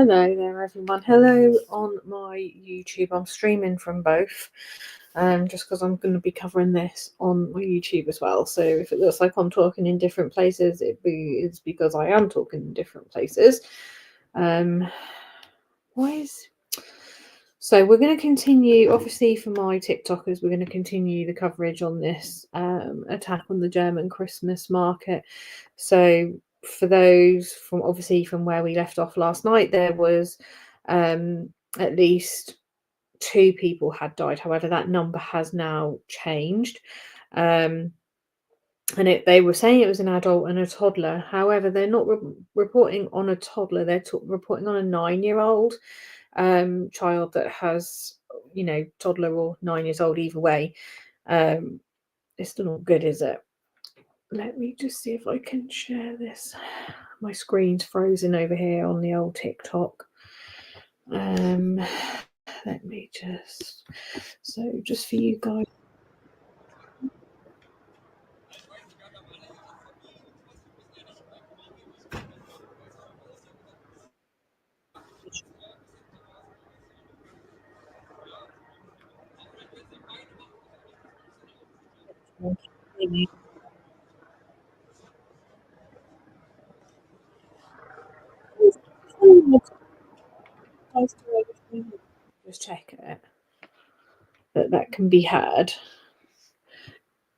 Hello there, everyone. Hello on my YouTube. I'm streaming from both, just because I'm going to be covering this on my YouTube as well. So if it looks like I'm talking in different places, it's because I am talking in different places. So we're going to continue, obviously, for my TikTokers, we're going to continue the coverage on this attack on the German Christmas market. So for those from where we left off last night, there was at least 2 people had died. However, that number has now changed. And they were saying it was an adult and a toddler. However, they're not reporting on a toddler. They're reporting on a 9-year-old child that has, toddler or 9 years old, either way. It's still not good, is it? Let me just see if I can share this. My screen's frozen over here on the old TikTok. Let me just for you guys. Just check it that can be heard.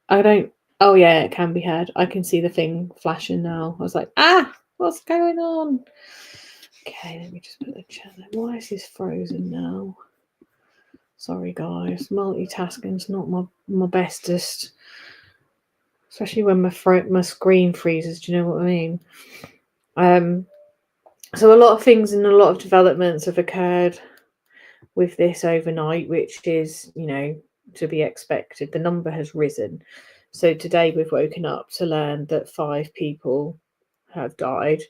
I don't. Oh yeah, it can be heard. I can see the thing flashing now. I was like, what's going on? Okay, let me just put the chat there. Why is this frozen now? Sorry guys, multitasking's not my bestest, especially when my screen freezes. Do you know what I mean? So a lot of things and a lot of developments have occurred with this overnight, which is, to be expected. The number has risen. So today we've woken up to learn that 5 people have died.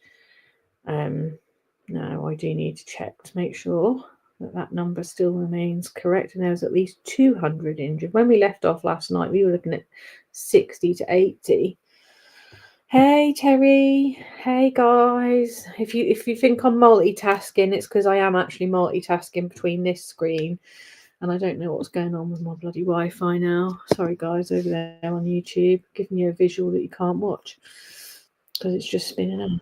Now I do need to check to make sure that number still remains correct, and there was at least 200 injured. When we left off last night, we were looking at 60 to 80. Hey Terry, hey guys. If you think I'm multitasking, it's because I am actually multitasking between this screen, and I don't know what's going on with my bloody Wi-Fi now. Sorry guys over there on YouTube, giving you a visual that you can't watch because it's just spinning out.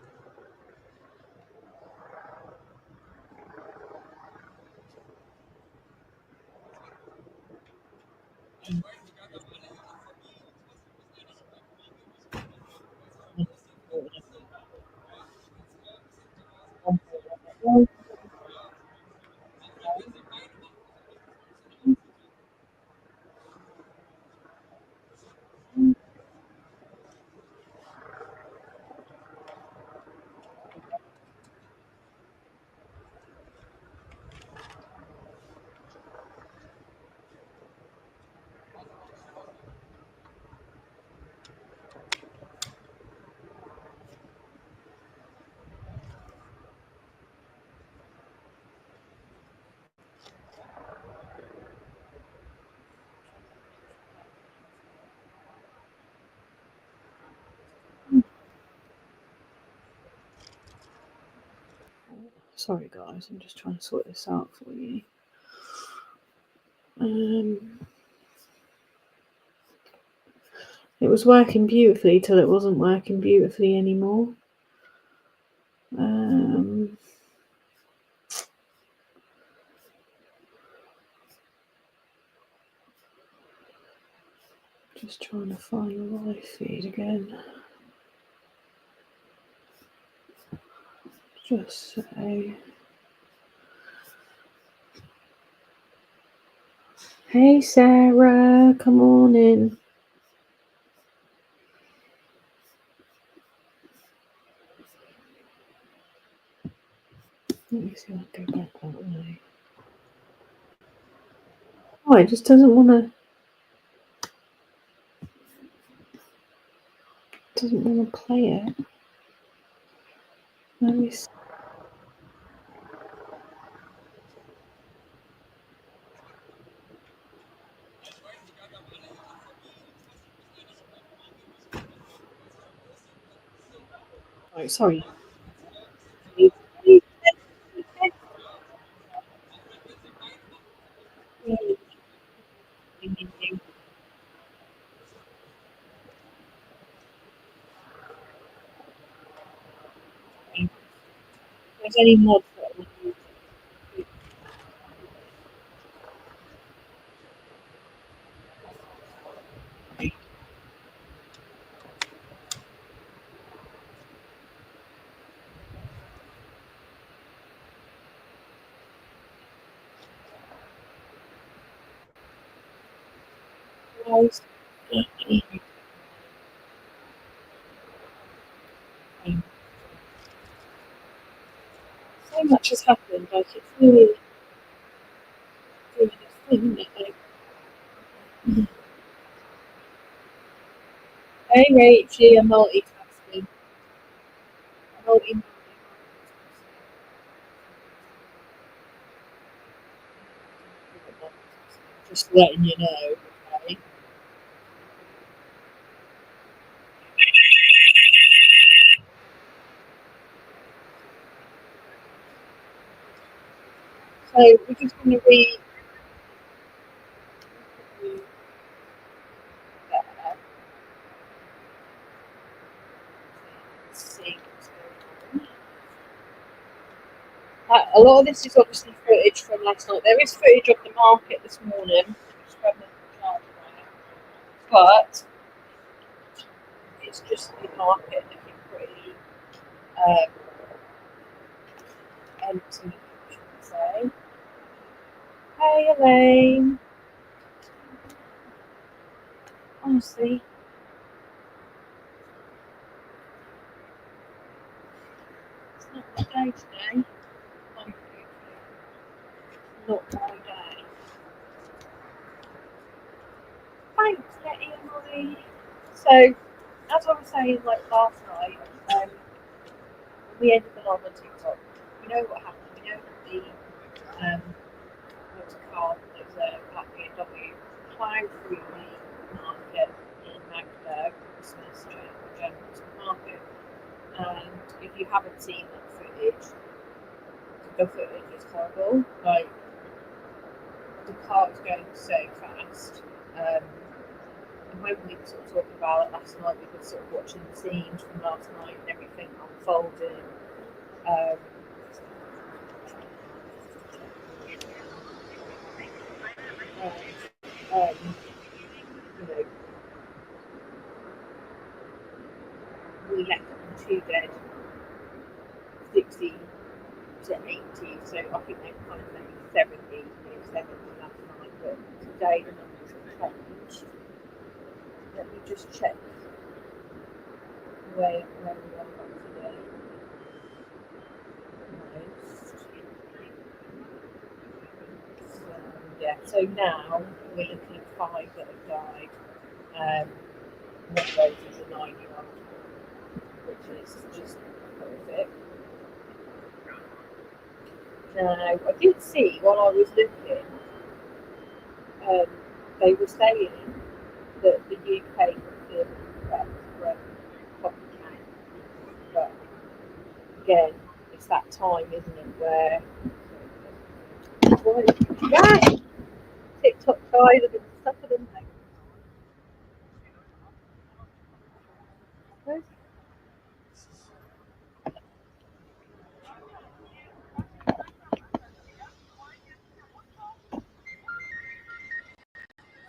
Sorry guys, I'm just trying to sort this out for you. It was working beautifully till it wasn't working beautifully anymore. Just trying to find the live feed again. Just say, hey Sarah, come on in. Let me see if I can go back that way. Oh, it just doesn't want to. Doesn't want to play it. Let me see. Oh, sorry. bringing new things. If there's any mods that I use, guys, so much has happened. Like it's really doing its thing, isn't it? Like, hey, Rachie, I'm multitasking. Multi. Just letting you know. Okay? So we're just going to read there. Let's see what's going on. A lot of this is obviously footage from last night. There is footage of the market this morning, just from the charge around, but it's just the market looking pretty um, empty, should we say. Hey Elaine, honestly, it's not my day today. Not my day. Thanks, Letty and Molly. So, as I was saying, like last night, um, we ended the live on TikTok. You know what happened? You know that the there was a car, there was a black BMW plowed through the market in Magdeburg, Christmas, German Christmas market. And if you haven't seen that footage, the footage is horrible. Like the car was going so fast. And when we were sort of talking about it last night, we were sort of watching the scenes from last night and everything unfolding. Um, and, you know, we left them 2 dead, 60 to 80, so I think they were kind of maybe 70, 70 last night, but today the numbers have changed. Let me just check where we are today. So, yeah, so now we're looking at 5 that have died. One of those is a 9-year-old, which is just horrific. Now, I did see while I was looking, um, they were saying that the UK would feel the threat from copycat. But again, it's that time, isn't it, where yeah, TikTok guys have been stuck in them.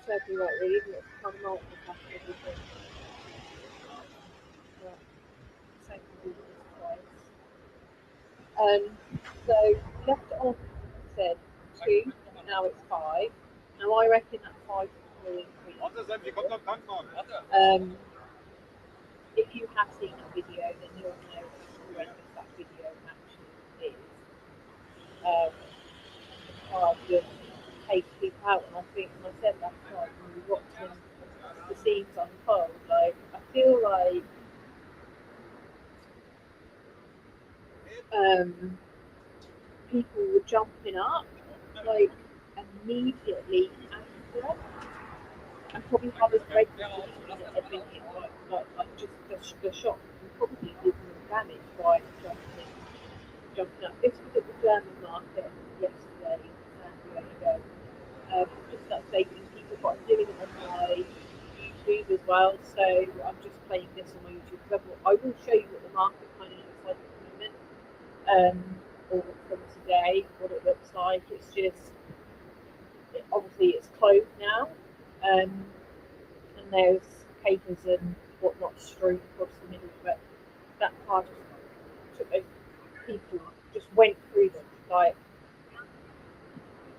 Exactly right, really, isn't it? It's kind of multiple everything. But same thing with this place. So left it on, said 2, now it's 5. Now I reckon that 5 will increase. Um, if you have seen that video, then you'll know how horrendous that video actually is. How just take people out, and I think, and I said last night when we were watching the scenes unfold, like I feel like people were jumping up like immediately after, and probably haven't registered everything like just the shock and probably did more damage by jumping up. This was at the German market yesterday, a day ago. Just updating people got a well. So I'm just playing this on my YouTube because I will show you what the market kind of looks like at the moment, or from today, what it looks like. It's just obviously it's closed now, and there's papers and whatnot strewn across the middle, but that car just took those people, just went through them. Like,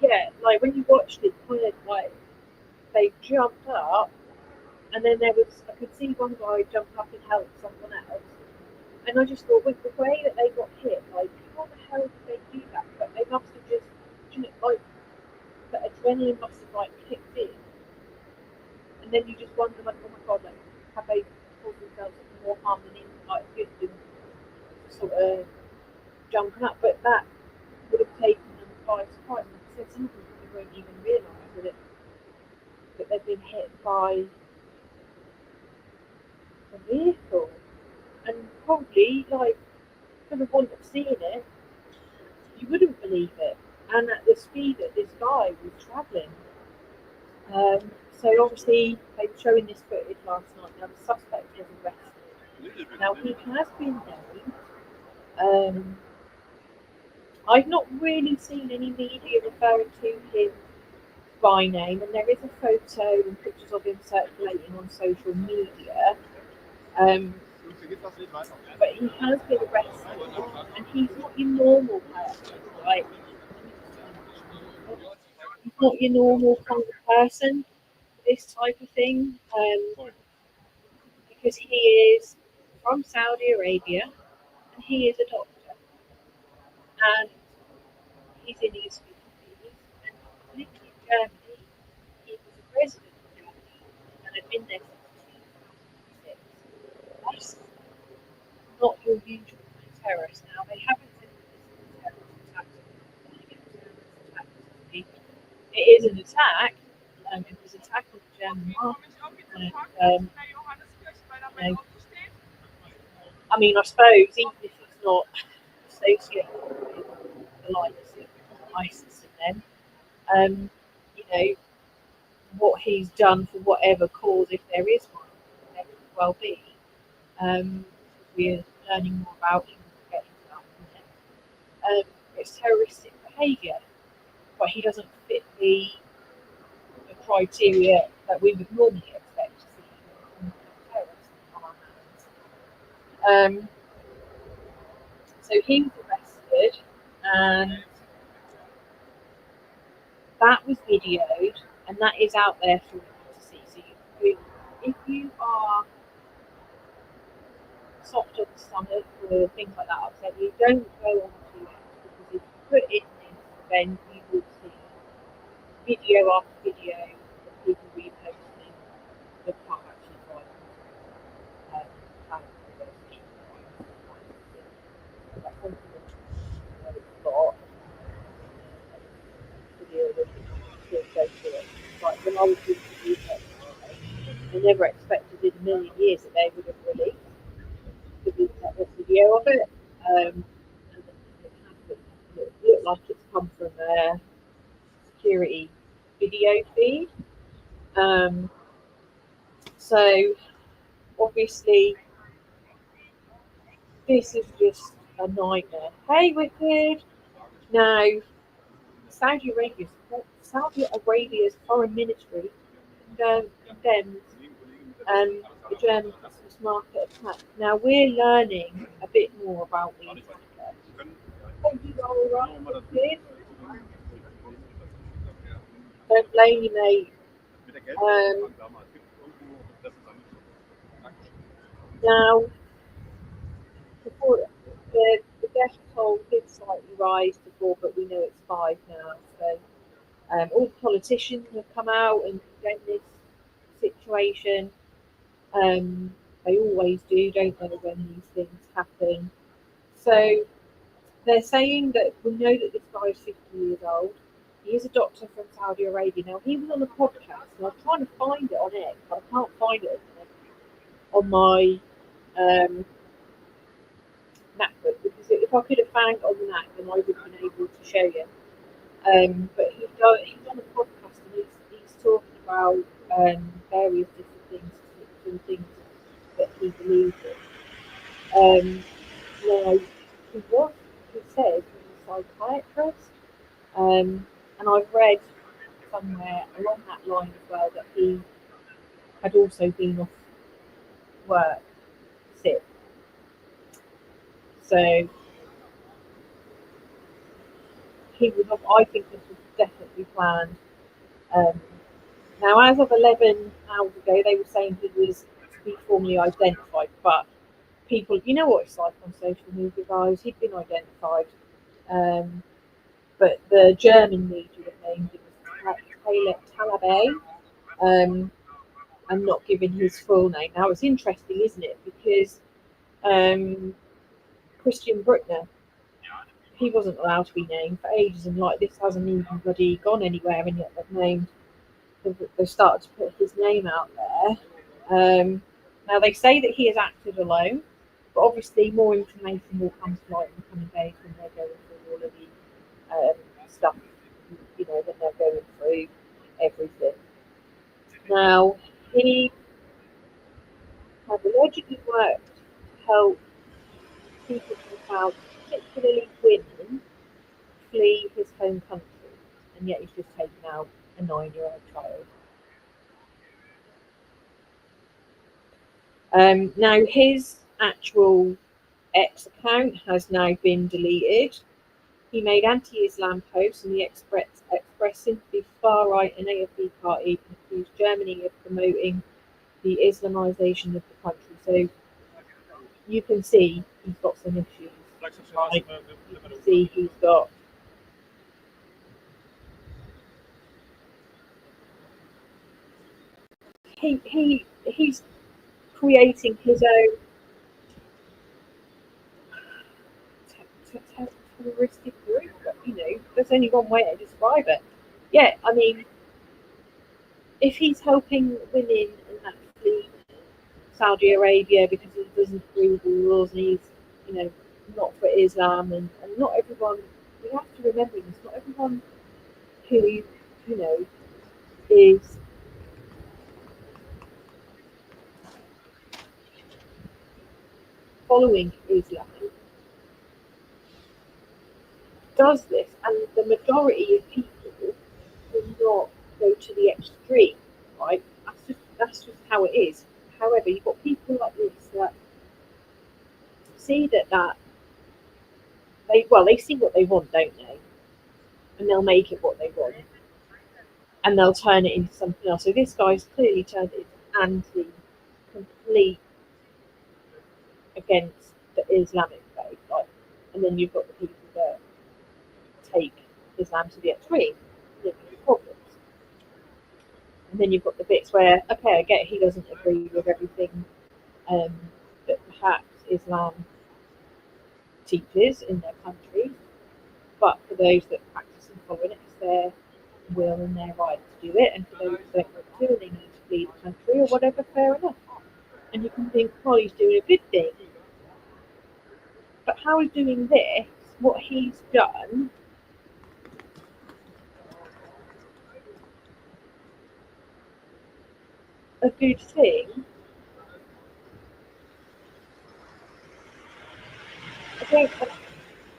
yeah, like when you watched it, kind of like they jumped up, and then I could see one guy jump up and help someone else, and I just thought with the way that they got hit, like how the hell did they do that? But they must have just, like the adrenaline must have like kicked in, and then you just wonder like, oh my god, like have they caused themselves more harm than in like good and sort of jumping up? But that would have taken them by surprise. Like I said, some of them probably won't even realise that they've been hit by a vehicle, and probably like for the want of seeing it, you wouldn't believe it. And at the speed that this guy was travelling. So obviously they were showing this footage last night. Now the suspect was arrested. Now he has been named. I've not really seen any media referring to him by name, and there is a photo and pictures of him circulating on social media. But he has been arrested, and he's not your normal person, like he's not your normal kind of person for this type of thing, because he is from Saudi Arabia and he is a doctor, and he's in his 50s and lived in Germany. He was a resident of Germany and had been there since 2006. That's not your usual terrorist. Now, they haven't said that this is a terrorist attack. It is an attack. It was an attack on the German market. And, you know, I mean, I suppose even if he's not associated with the likes of ISIS and them, you know, what he's done for whatever cause, if there is one, there could well be. We're learning more about him, we'll get into that in a minute. It's terroristic behaviour, but he doesn't fit the criteria that we would normally expect to see from a terrorist on our hands. So he was arrested, and that was videoed, and that is out there for you to see. So if you are soft on the stomach or things like that upset you, don't go on to it, because if you put it in, then you will see video after video of people reposting the car actually driving. That's something that it's got video that you go through it. Like when I was doing the UK, I never expected in a million years that they would have released the video of it. And it looked like it's come from a security video feed. So obviously this is just a nightmare. Hey, Wicked! Now, Saudi Arabia's foreign ministry condemns the German Christmas market attack. Now we're learning a bit more about the attacker. Hope you are all right, Wicked. Don't blame you, mate. Now, before the death toll did slightly rise before, but we know it's 5 now. So all the politicians have come out and condemned this situation. They always do, don't they, when these things happen. So they're saying that we know that this guy is 50 years old. He is a doctor from Saudi Arabia. Now, he was on a podcast, and I'm trying to find it on it, but I can't find it on my MacBook, because if I could have found it on the Mac, then I would have been able to show you. But he's on a podcast, and he's talking about various different things and things that he believed in. Now, he said he was a psychiatrist, and I've read somewhere along that line as well that he had also been off work sick. So he was off. I think this was definitely planned. Um, Now, as of 11 hours ago, they were saying he was to be formally identified, but people, you know what it's like on social media, guys. He'd been identified, um, but the German media named him as Taylor Talabay, and not giving his full name. Now, it's interesting, isn't it? Because um, Christian Bruckner, he wasn't allowed to be named for ages, and like this hasn't even bloody gone anywhere, and yet they've started to put his name out there. Now they say that he has acted alone, but obviously more information will come to light in the coming days when they're going through all of the stuff, when they're going through everything. Now he has allegedly worked to help people from the crowd, particularly women, flee his home country, and yet he's just taken out a 9-year-old child. Now his actual X account has now been deleted. He made anti-Islam posts and he expressed sympathy for far-right and AFD party and accused Germany of promoting the Islamization of the country. So you can see he's got some issues. Like, you can see he's got he's creating his own terroristic group. There's only one way to describe it. Yeah, I mean, if he's helping women and that flee Saudi Arabia because he doesn't agree with the rules and he's, not for Islam and not everyone, we have to remember this, not everyone who, is following Islam does this, and the majority of people will not go to the extreme, right? That's just how it is. However, you've got people like this that see that they see what they want, don't they? And they'll make it what they want, and they'll turn it into something else. So this guy's clearly turned it into complete against the Islamic faith, like, and then you've got the people that take Islam to the extreme, living in problems. And then you've got the bits where, okay, I get he doesn't agree with everything um, that perhaps Islam teaches in their country, but for those that practice and follow it, it's their will and their right to do it, and for those that don't do, they need to flee the country or whatever, fair enough. And you can think, well, he's doing a good thing. But how he's doing this, what he's done, a good thing, I don't,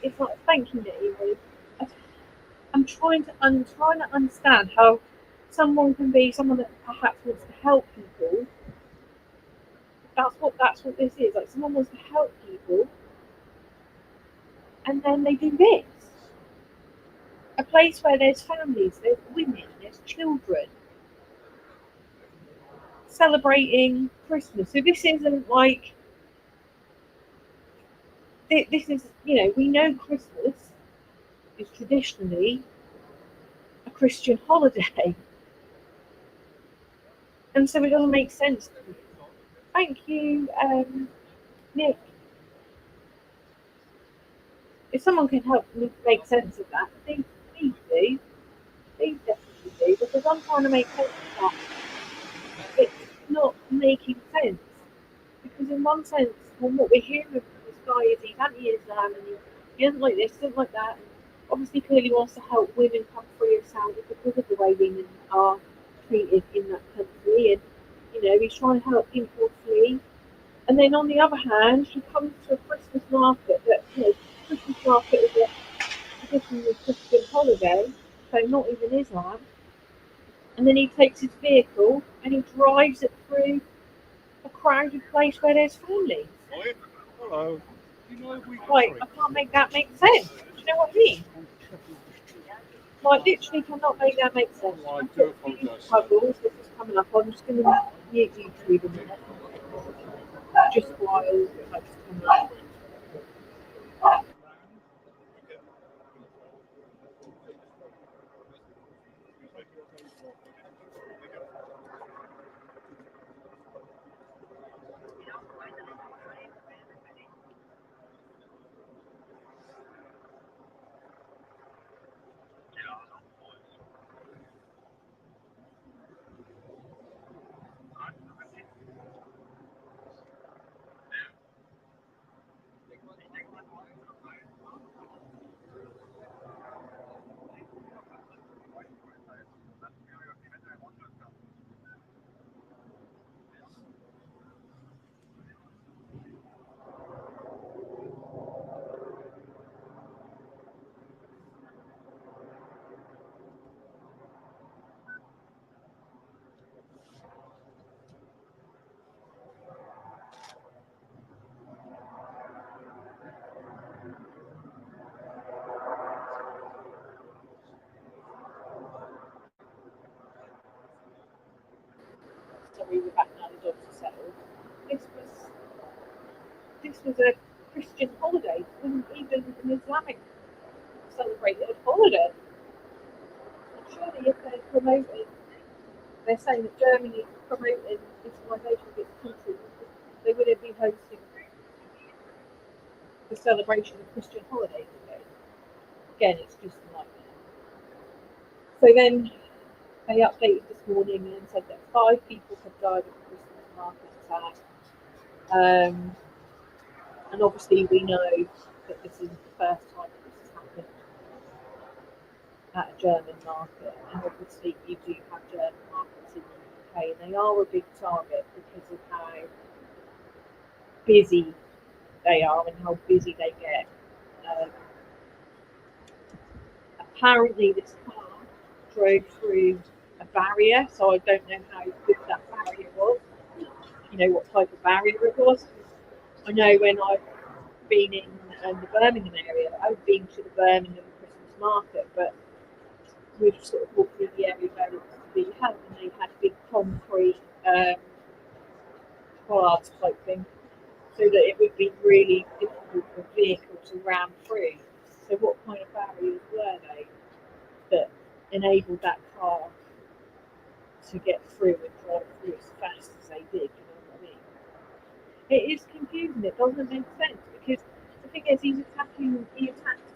it's not thanking it. I'm trying to understand how someone can be someone that perhaps wants to help people. That's what this is. Like, someone wants to help people, and then they do this. A place where there's families, there's women, there's children celebrating Christmas. So this isn't like this is, we know Christmas is traditionally a Christian holiday, and so it doesn't make sense to me. Thank you, Nick. If someone can help me make sense of that, please do. Please definitely do, because I'm trying to make sense of that. It's not making sense. Because in one sense, from what we're hearing from this guy is he's anti-Islam and he doesn't like this, doesn't like that. And obviously, clearly wants to help women come free of Saudi because of the way women are treated in that country. And he's trying to help people flee. And then on the other hand, he comes to a Christmas market that, Christmas market is a traditionally Christian holiday, so not even Islam. And then he takes his vehicle and he drives it through a crowded place where there's families. Hello. Like, I can't make that make sense. Do you know what I mean? Like, literally cannot make that make sense. Oh, I I've do got a few apologise. puzzles. This is coming up. I'm just going to mute YouTube a minute. Just while that's coming up. Sorry, we're back now. The dogs are settled. This was a Christian holiday. It wasn't even an Islamic celebrated holiday. And surely, if they're saying that Germany is promoting Islamization of its country, they wouldn't be hosting the celebration of Christian holidays again. Again, it's just a nightmare. So then they updated this morning and said that 5 people have died of the Christmas market attack. And obviously we know that this isn't the first time that this has happened at a German market. And obviously you do have German markets in the UK, and they are a big target because of how busy they are and how busy they get. Apparently this car drove through a barrier, so I don't know how good that barrier was. What type of barrier it was. I know when I've been in the Birmingham area, I've been to the Birmingham Christmas market, but we've sort of walked through the area where it was to be held, and they had big concrete bollards type thing, so that it would be really difficult for vehicles to ram through. So what kind of barriers were they that enabled that car to get through and drive through as fast as they did? You know what I mean? It is confusing. It doesn't make sense because the thing is, he attacked,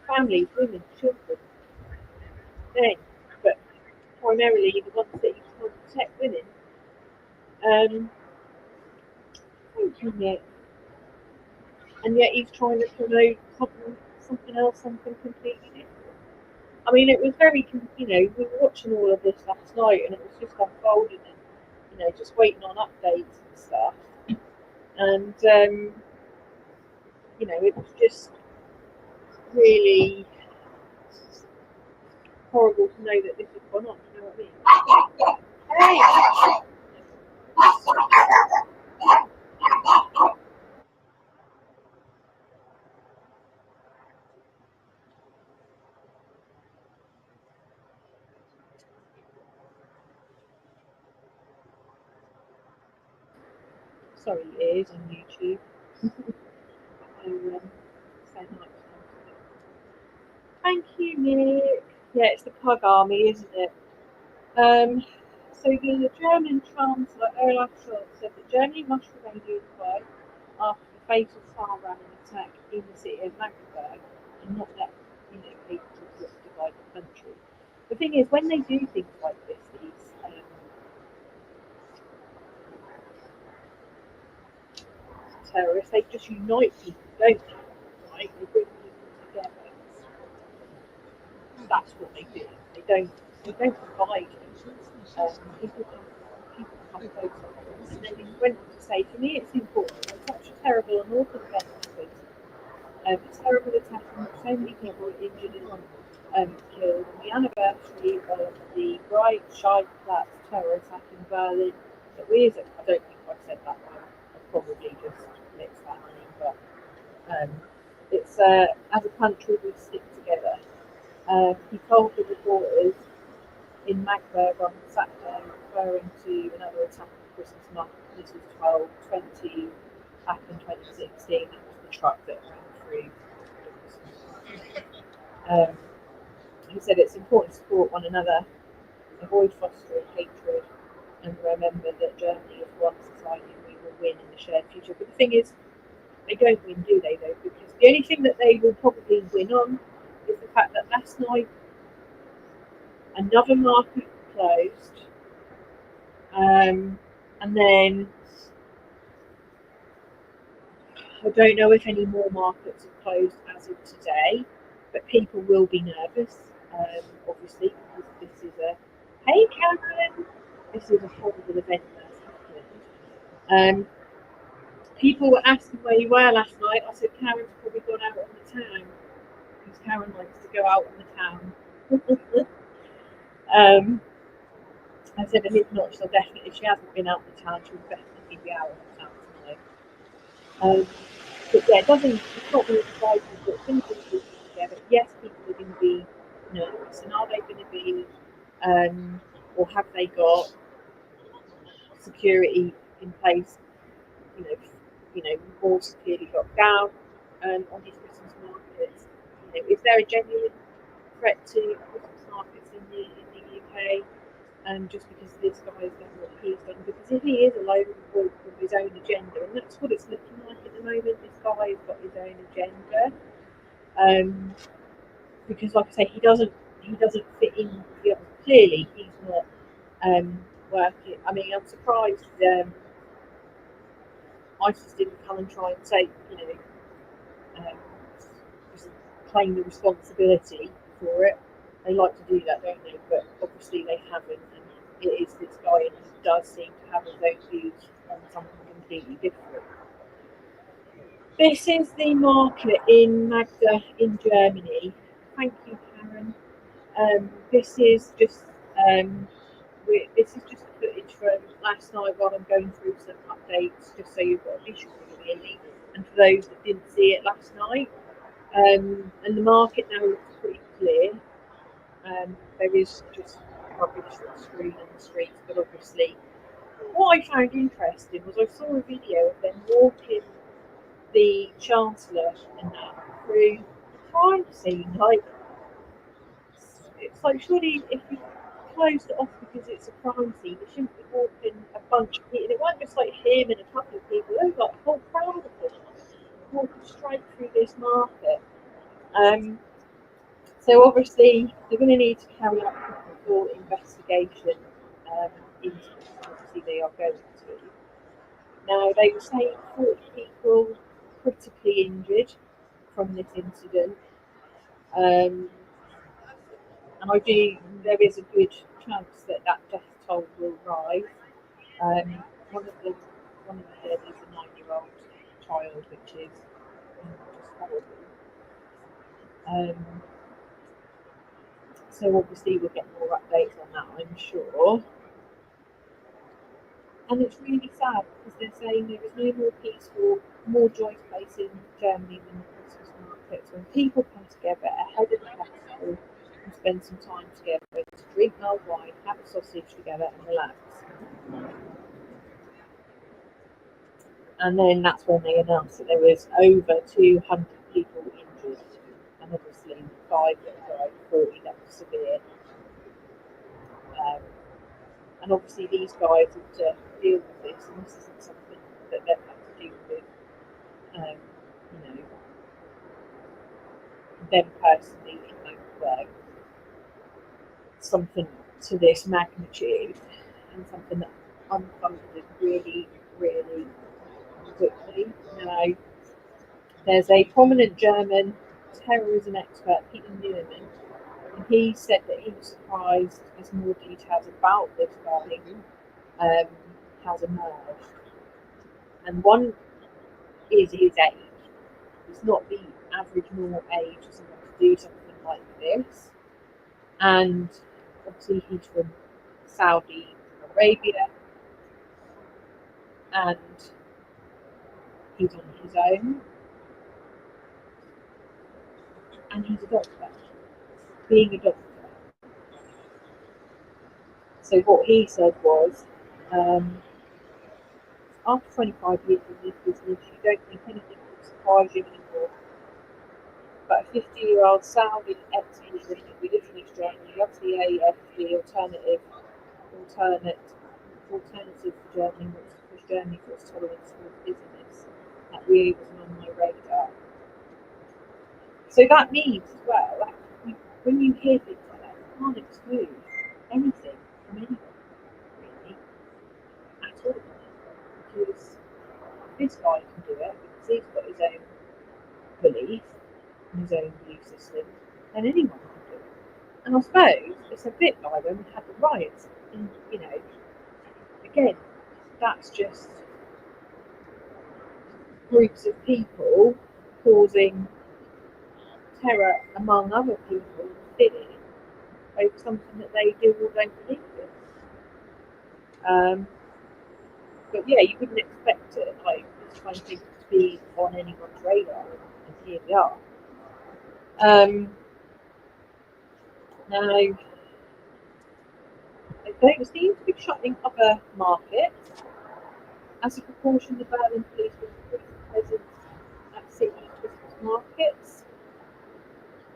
families, women, children, then, but primarily the ones that he trying to protect women. Thank you, Nick. And yet he's trying to promote something else, something completely different. I mean, it was very, we were watching all of this last night, and it was just unfolding, and just waiting on updates and stuff. And it was just really horrible to know that this has gone on. You know what I mean? Hey. Sorry, it is on YouTube. Thank you, Nick. Yeah, it's the Pug Army, isn't it? So the German Chancellor Olaf Scholz said that Germany must remain unified after the fatal car-ramming attack in the city of Magdeburg, and not let people divide the country. The thing is, when they do things like this, these terrorists, they just unite people, don't they? Right? They bring people together. That's what they do. They don't divide people. People have close on. And then he went on to say, for me it's important when such a terrible and awful event happens, a terrible attack and so many people injured and killed on the anniversary of the bright Scheideplatz terror attack in Berlin, that we as a, I don't think I said that right, I probably just mixed that name, but it's as a country we stick together. He told the reporters in Magdeburg on Saturday, referring to another attack on Christmas month. This was 12/20 back in 2016. That was the truck that ran through the Christmas market. He said it's important to support one another, avoid fostering hatred, and remember that Germany is one society and we will win in the shared future. But the thing is, they don't win, do they, though? Because the only thing that they will probably win on is the fact that last night another market closed, and then I don't know if any more markets have closed as of today, but people will be nervous, obviously, because this is a, hey Cameron, this is a horrible event that's happened. People were asking where you were last night. I said Karen's probably gone out on the town, because Karen likes to go out on the town. I said, and if not, she'll definitely, if she hasn't been out on the town, she'll definitely be out on the town tonight. But yeah, it's not going to surprise me that things are going to be together. Yes, people are going to be nervous, and are they going to be, or have they got security in place? More securely locked down on these Christmas markets. Is there a genuine threat to Christmas markets in the UK? Just because this guy has done what he's done, because if he is alone with his own agenda, and that's what it's looking like at the moment, this guy has got his own agenda. Because, like I say, he doesn't fit in. Clearly, he's not working. I mean, I'm surprised ISIS didn't come and try and say, claim the responsibility for it. They like to do that, don't they? But obviously they haven't, and it is this guy, and he does seem to have his own views on something completely different. This is the market in Magda in Germany. Thank you, Karen. This is just footage from last night while I'm going through some updates, just so you've got a visual really. And for those that didn't see it last night, and the market now looks pretty clear. There is just rubbish that's strewn on the streets, but obviously, what I found interesting was I saw a video of them walking the Chancellor and that through the crime scene. Like, it's like, surely if you closed it off because it's a crime scene, you shouldn't be walking a bunch of people. It wasn't just like him and a couple of people, there was like a whole crowd of them walking straight through this market. So obviously they're going to need to carry out a full investigation into this. Obviously they are going to. Now they were saying 40 people critically injured from this incident, and there is a good chance that death toll will rise. One of the dead is a 9-year-old child, which is just horrible. So obviously we'll get more updates on that, I'm sure. And it's really sad because they're saying there is no more peaceful, more joyous place in Germany than the Christmas markets, when people come together ahead of the festival and spend some time together to drink mulled wine, have a sausage together and relax. And then that's when they announced that there was over 200 people injured, and obviously 5 that died, 40 that were severe. And obviously these guys have to deal with this, and this isn't something that they've had to deal with, them personally in Magdeburg. Something to this magnitude, and something that unfolded really, really quickly. Now, there's a prominent German terrorism expert, Peter Neumann, and he said that he was surprised as more details about this guy has emerged, and one is his age. It's not the average normal age for someone to do something like this. And obviously he's from Saudi Arabia, and he's on his own, and he's a doctor, being a doctor. So what he said was, after 25 years in this business, you don't think anything will surprise you anymore. But a 50-year-old Saudi ex-immigrant who lives in East Germany loves the AFD alternative for Germany, which is push Germany for its tolerance towards business. That really wasn't on my radar. So that means as well, like, when you hear things like that, you can't exclude anything from anyone, really, at all. Because this guy can do it because he's got his own belief and his own belief system, and anyone can do it. And I suppose it's a bit like when we had the riots, and again, that's just groups of people causing terror among other people in over something that they do or don't believe in. But yeah, you wouldn't expect it, like this kind of thing to be on anyone's radar, and here we are. Now, they don't seem to be shutting other markets. As a precaution, the Berlin police will increase the presence at city Christmas markets,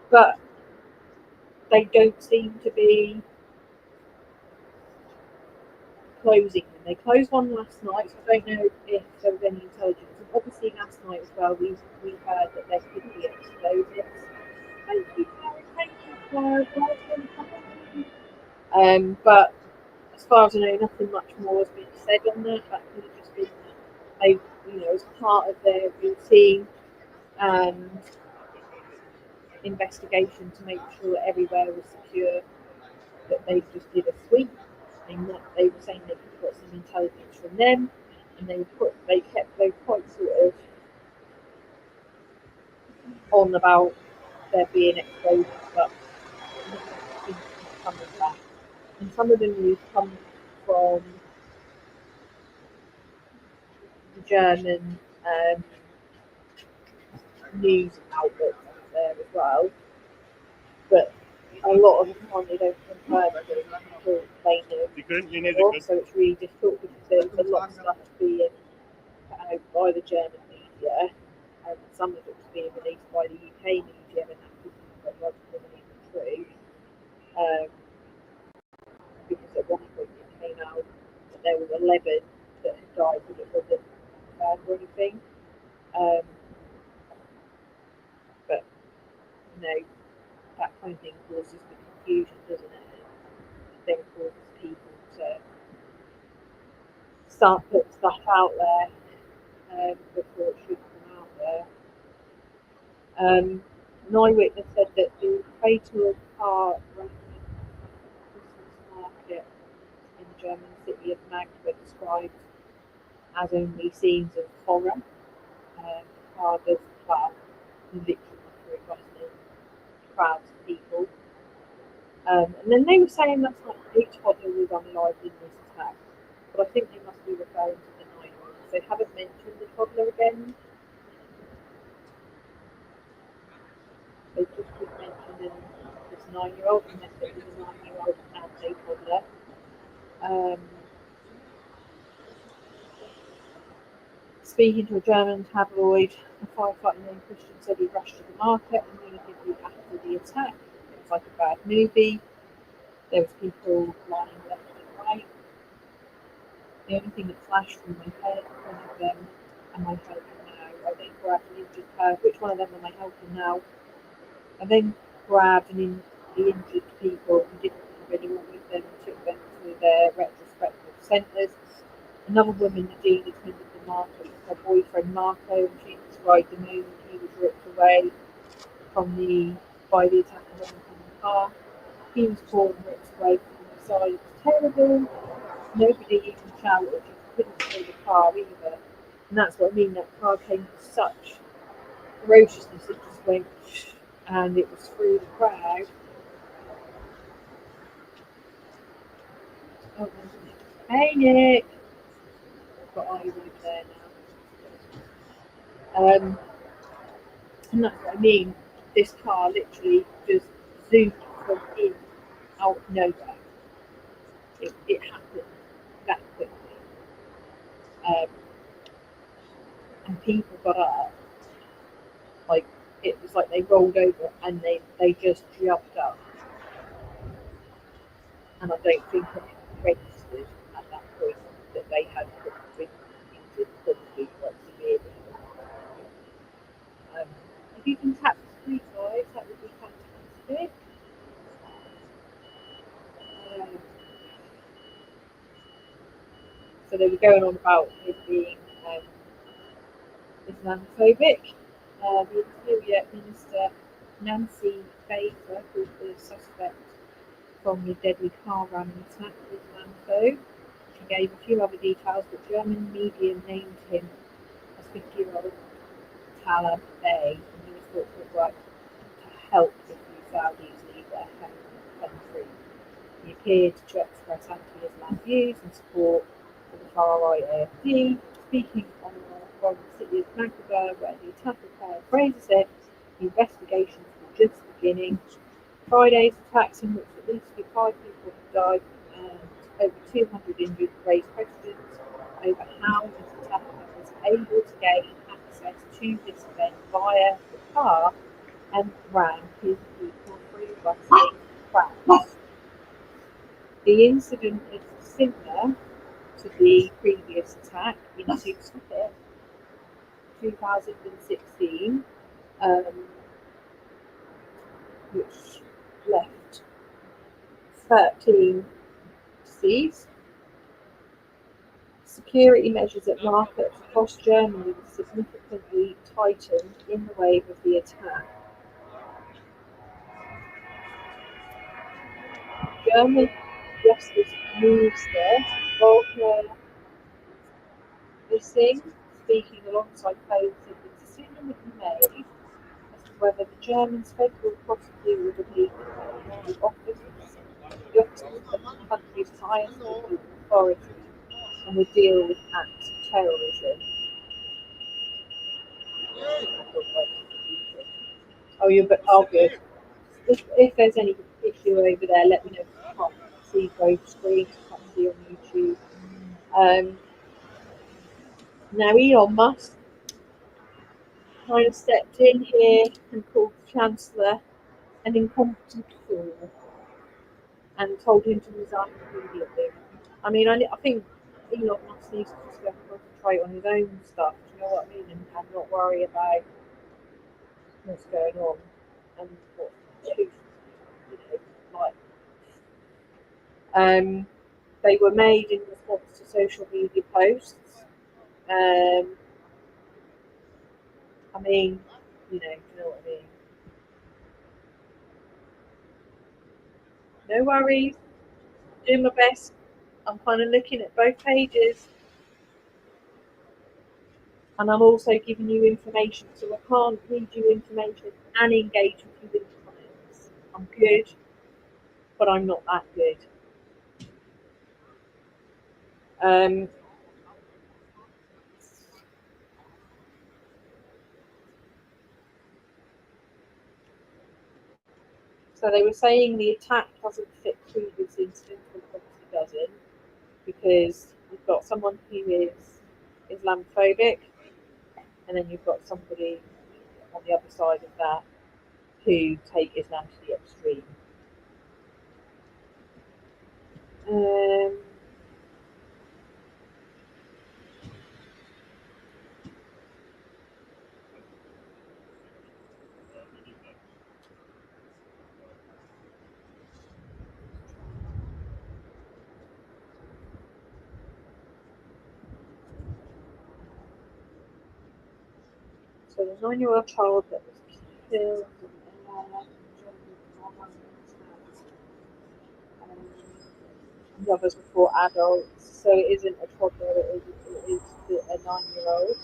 but they don't seem to be closing them. They closed one last night, so I don't know if there was any intelligence. And obviously last night as well, we heard that there could be explosives. Thank you, Karen. Thank you, Karen. But as far as I know, nothing much more has been said on that. That could have just been as part of their routine investigation to make sure that everywhere was secure, that they just did a sweep. And they were saying they got some intelligence from them, and they kept quite sort of on about there being explosions, but nothing seems to be coming back. And some of the news come from the German news outlets out there as well, but a lot of the time they don't confirm it until they know. So it's really difficult because there's a lot of stuff being put out by the German media, and some of it was being released by the UK media, and that wasn't quite logically true. Because at one point it came out that there was 11 that had died, but it wasn't confirmed or anything. But that kind of thing causes the confusion, doesn't it? And then causes people to start putting stuff out there before it should come out there. An eyewitness said that the fatal car ran at the Christmas market in the German city of Magdeburg described as only scenes of horror. The car does clap literally through bustling crowds of people. And then they were saying that like 8 toddler was unalived in this attack, but I think they must be referring to the 9-year-old. They haven't mentioned the toddler again. They just keep mentioning this 9-year-old, and it was a 9-year-old and a toddler. Speaking to a German tabloid, a firefighter named Christian said he rushed to the market immediately after the attack. It was like a bad movie. There was people lying left and right. The only thing that flashed through my head, one of them, am I helping now? I then grabbed an injured person. Which one of them am I helping now? I then grabbed the injured people who didn't have anyone with them and took them to their retrospective centres. Another woman, Nadine, attended the market with her boyfriend Marco, and she described the moment he was ripped away by the attacker from the car. He was torn and ripped away from the side. It was terrible. Nobody even shouted, just destroy the car either. And that's what I mean. That car came with such ferociousness, it just went, and it was through the crowd. Oh, hey Nick, I've got eyes over there now. And that's what I mean. This car literally just zoomed from in out of nowhere. It happened that quickly. Um, and people got up, like it was like they rolled over and they just jumped up. And I don't think it registered at that point that they had been injured, probably quite severely. If you can tap the street guys, that would be fantastic. Um, so they were going on about it being Islamophobic. The Interior Minister Nancy Faeser called the suspect from the deadly car ram attack Islamophobe. She gave a few other details, but German media named him as 50-year-old Talab Bey, and he was thought to have worked to help the few Saudis leave their country. He appeared to express anti-Islam views and support for the far-right AfD, speaking from the city of Magdeburg, where the attack occurred. Fraser said the investigations were just beginning. Friday's attacks, in which at least 5 people have died and over 200 injured, raised questions over how this attacker was able to gain access to this event via the car and ran his people through rusting cracks. The incident is similar to the previous attack in 2016, which left 13 deceased. Security measures at markets across Germany were significantly tightened in the wake of the attack. German Justice Minister Volker Wissing, speaking alongside Faeser, said the decision would be made as to whether the German federal prosecutor would be the office of the country's highest legal authority and would deal with acts of terrorism. Oh, good. If there's any issue over there, let me know. I can't see both screens, I can't see on YouTube. Now Elon Musk kind of stepped in here and called the Chancellor an incompetent fool and told him to resign immediately. I mean, I think Elon Musk needs to just go and concentrate on his own stuff, do you know what I mean, and not worry about what's going on and what you know, like. They were made in response to social media posts. I mean, do you know what I mean? No worries. Do my best. I'm kind of looking at both pages. And I'm also giving you information, so I can't read you information and engage with you in the comments. I'm good, but I'm not that good. So they were saying the attack doesn't fit previous incidents, but it obviously doesn't, because you've got someone who is Islamophobic, and then you've got somebody on the other side of that who take Islam to the extreme. So there's a 9-year-old child that was killed The others were for adults, so it isn't a toddler, it is a 9-year-old,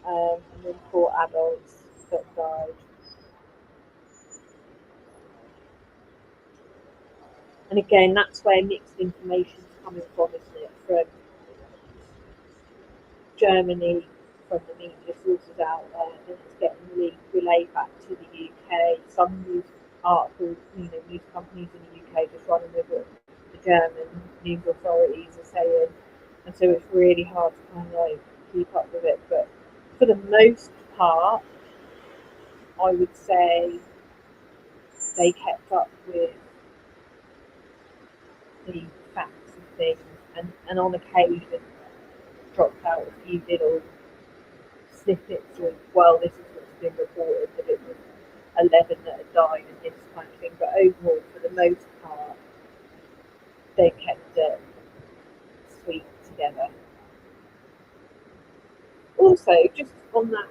and then 4 adults that died. And again, that's where mixed information is coming from, isn't it? From Germany, from the media sources out there, and it's getting relayed back to the UK. Some news articles, news companies in the UK just running with what the German news authorities are saying, and so it's really hard to kind of like keep up with it. But for the most part, I would say they kept up with the facts and things, and on occasion dropped out a few little snippets of, well, this is what's been reported, that it was 11 that had died and this kind of thing. But overall, for the most part, they kept it sweet together. Also, just on that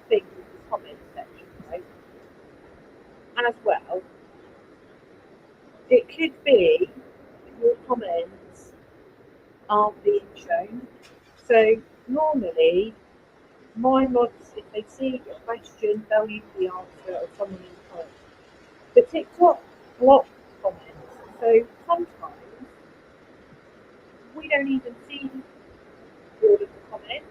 thing with the comment section, right? As well, it could be your comments aren't being shown. So normally, my mods, if they see a question, they'll usually answer or someone in the comments. But TikTok blocks comments, so sometimes we don't even see all of the comments.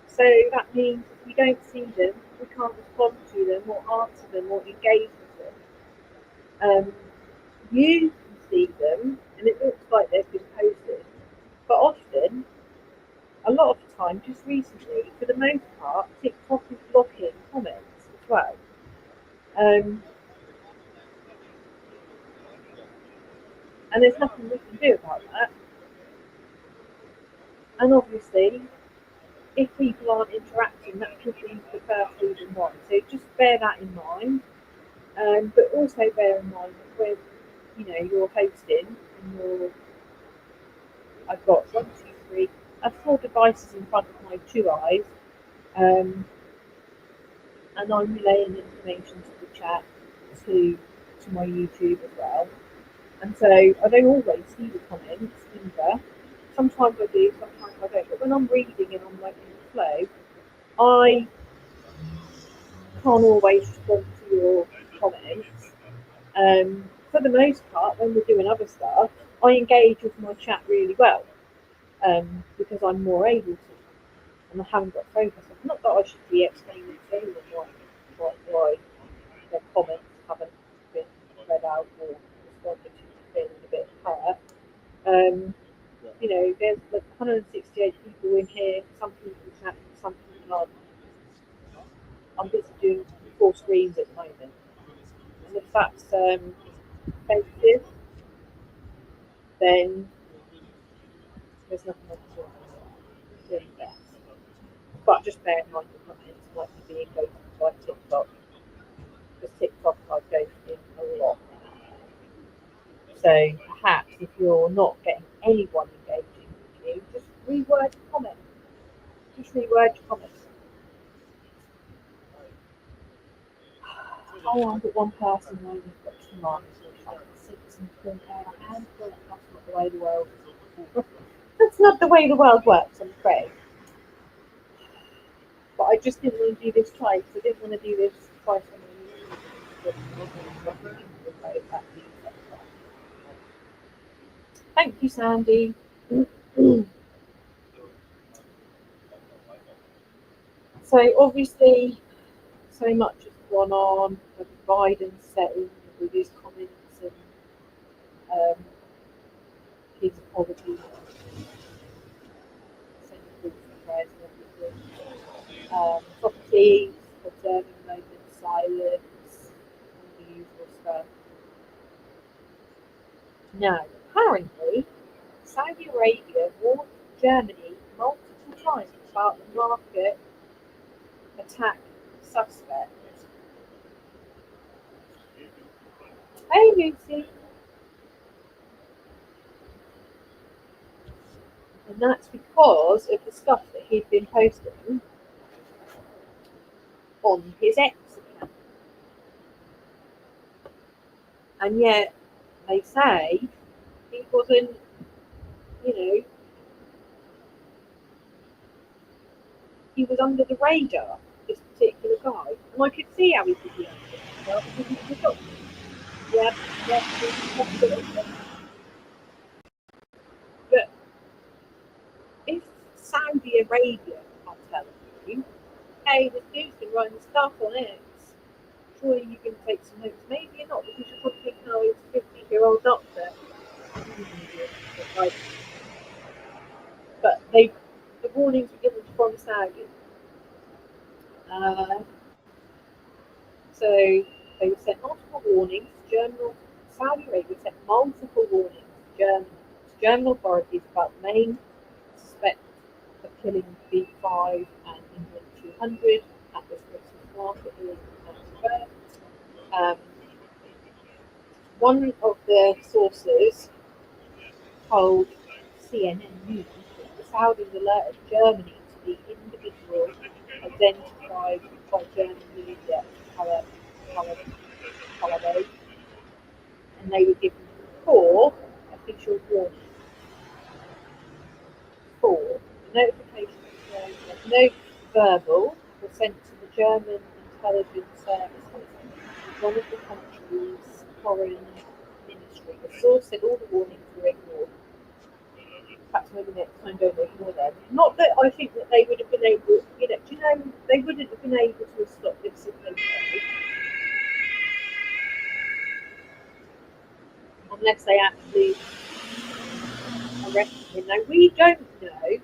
So that means if we don't see them, we can't respond to them or answer them or engage with them. You can see them and it looks like they've been posted, but often, a lot of the time, just recently, for the most part, TikTok is blocking comments as well. Um, and there's nothing we can do about that. And obviously, if people aren't interacting, that could be the first reason why. So just bear that in mind. But also bear in mind that when you're hosting and I've got one, two, three, I've 4 devices in front of my 2 eyes, um, and I'm relaying information to the chat to my YouTube as well. And so I don't always see the comments either. Sometimes I do, sometimes I don't. But when I'm reading and I'm like in the flow, I can't always respond to your comments. For the most part, when we're doing other stuff, I engage with my chat really well, because I'm more able to, and I haven't got focus. Not that I should be explaining to anyone why their comments haven't been read out or responded to, feeling a bit hurt. There's like 168 people in here. Some people chat, some people aren't. I'm busy doing 4 screens at the moment, and if that's offensive, then there's nothing I can do really there. But just bear in mind the comments might be being ghosted by TikTok, because TikTok are ghosting a lot. So perhaps if you're not getting anyone engaging with you, just reword your comment. Just reword your comment. Oh, I've got one person now who's got 2 lines, which I can 6 and 4 hands, but that's not the way the world that's not the way the world works, I'm afraid. But I just didn't want to do this twice. I didn't want to do this twice on the Thank you, Sandy. So obviously, so much has gone on with Biden setting with his comments and his apologies, sending thoughts and prayers and everything. Properties, observing a moment of silence, all the usual stuff. Now, apparently, Saudi Arabia warned Germany multiple times about the market attack suspect. Hey, Lucy. And that's because of the stuff that he'd been posting on his X account. And yet, they say He wasn't, you know, he was under the radar, this particular guy. And I could see how he could be under the radar because he was a doctor. Yeah, yeah, but if Saudi Arabia are telling you, hey, this dude's been running stuff on X, surely you can take some notes. Maybe you're not because you're probably thinking, oh, he's a 50-year-old doctor. Like, but the warnings were given from Saudi. Uh, so they sent multiple warnings. Saudi Arabia sent multiple warnings to German authorities about the main suspect of killing B5 and England 200 at this Christmas market in Magdeburg. Um, one of the sources told CNN News that the Saudis alerted Germany to the individual identified by German media as Calabo, and they were given four official warnings. Four. The notifications no verbal were sent to the German intelligence services, one of the country's foreign ministry. The source said all the warnings were ignored. Perhaps maybe next time don't ignore them. Not that I think that they would have been able, do you know, they wouldn't have been able to stop this if they tried, unless they actually arrested him. Now, we don't know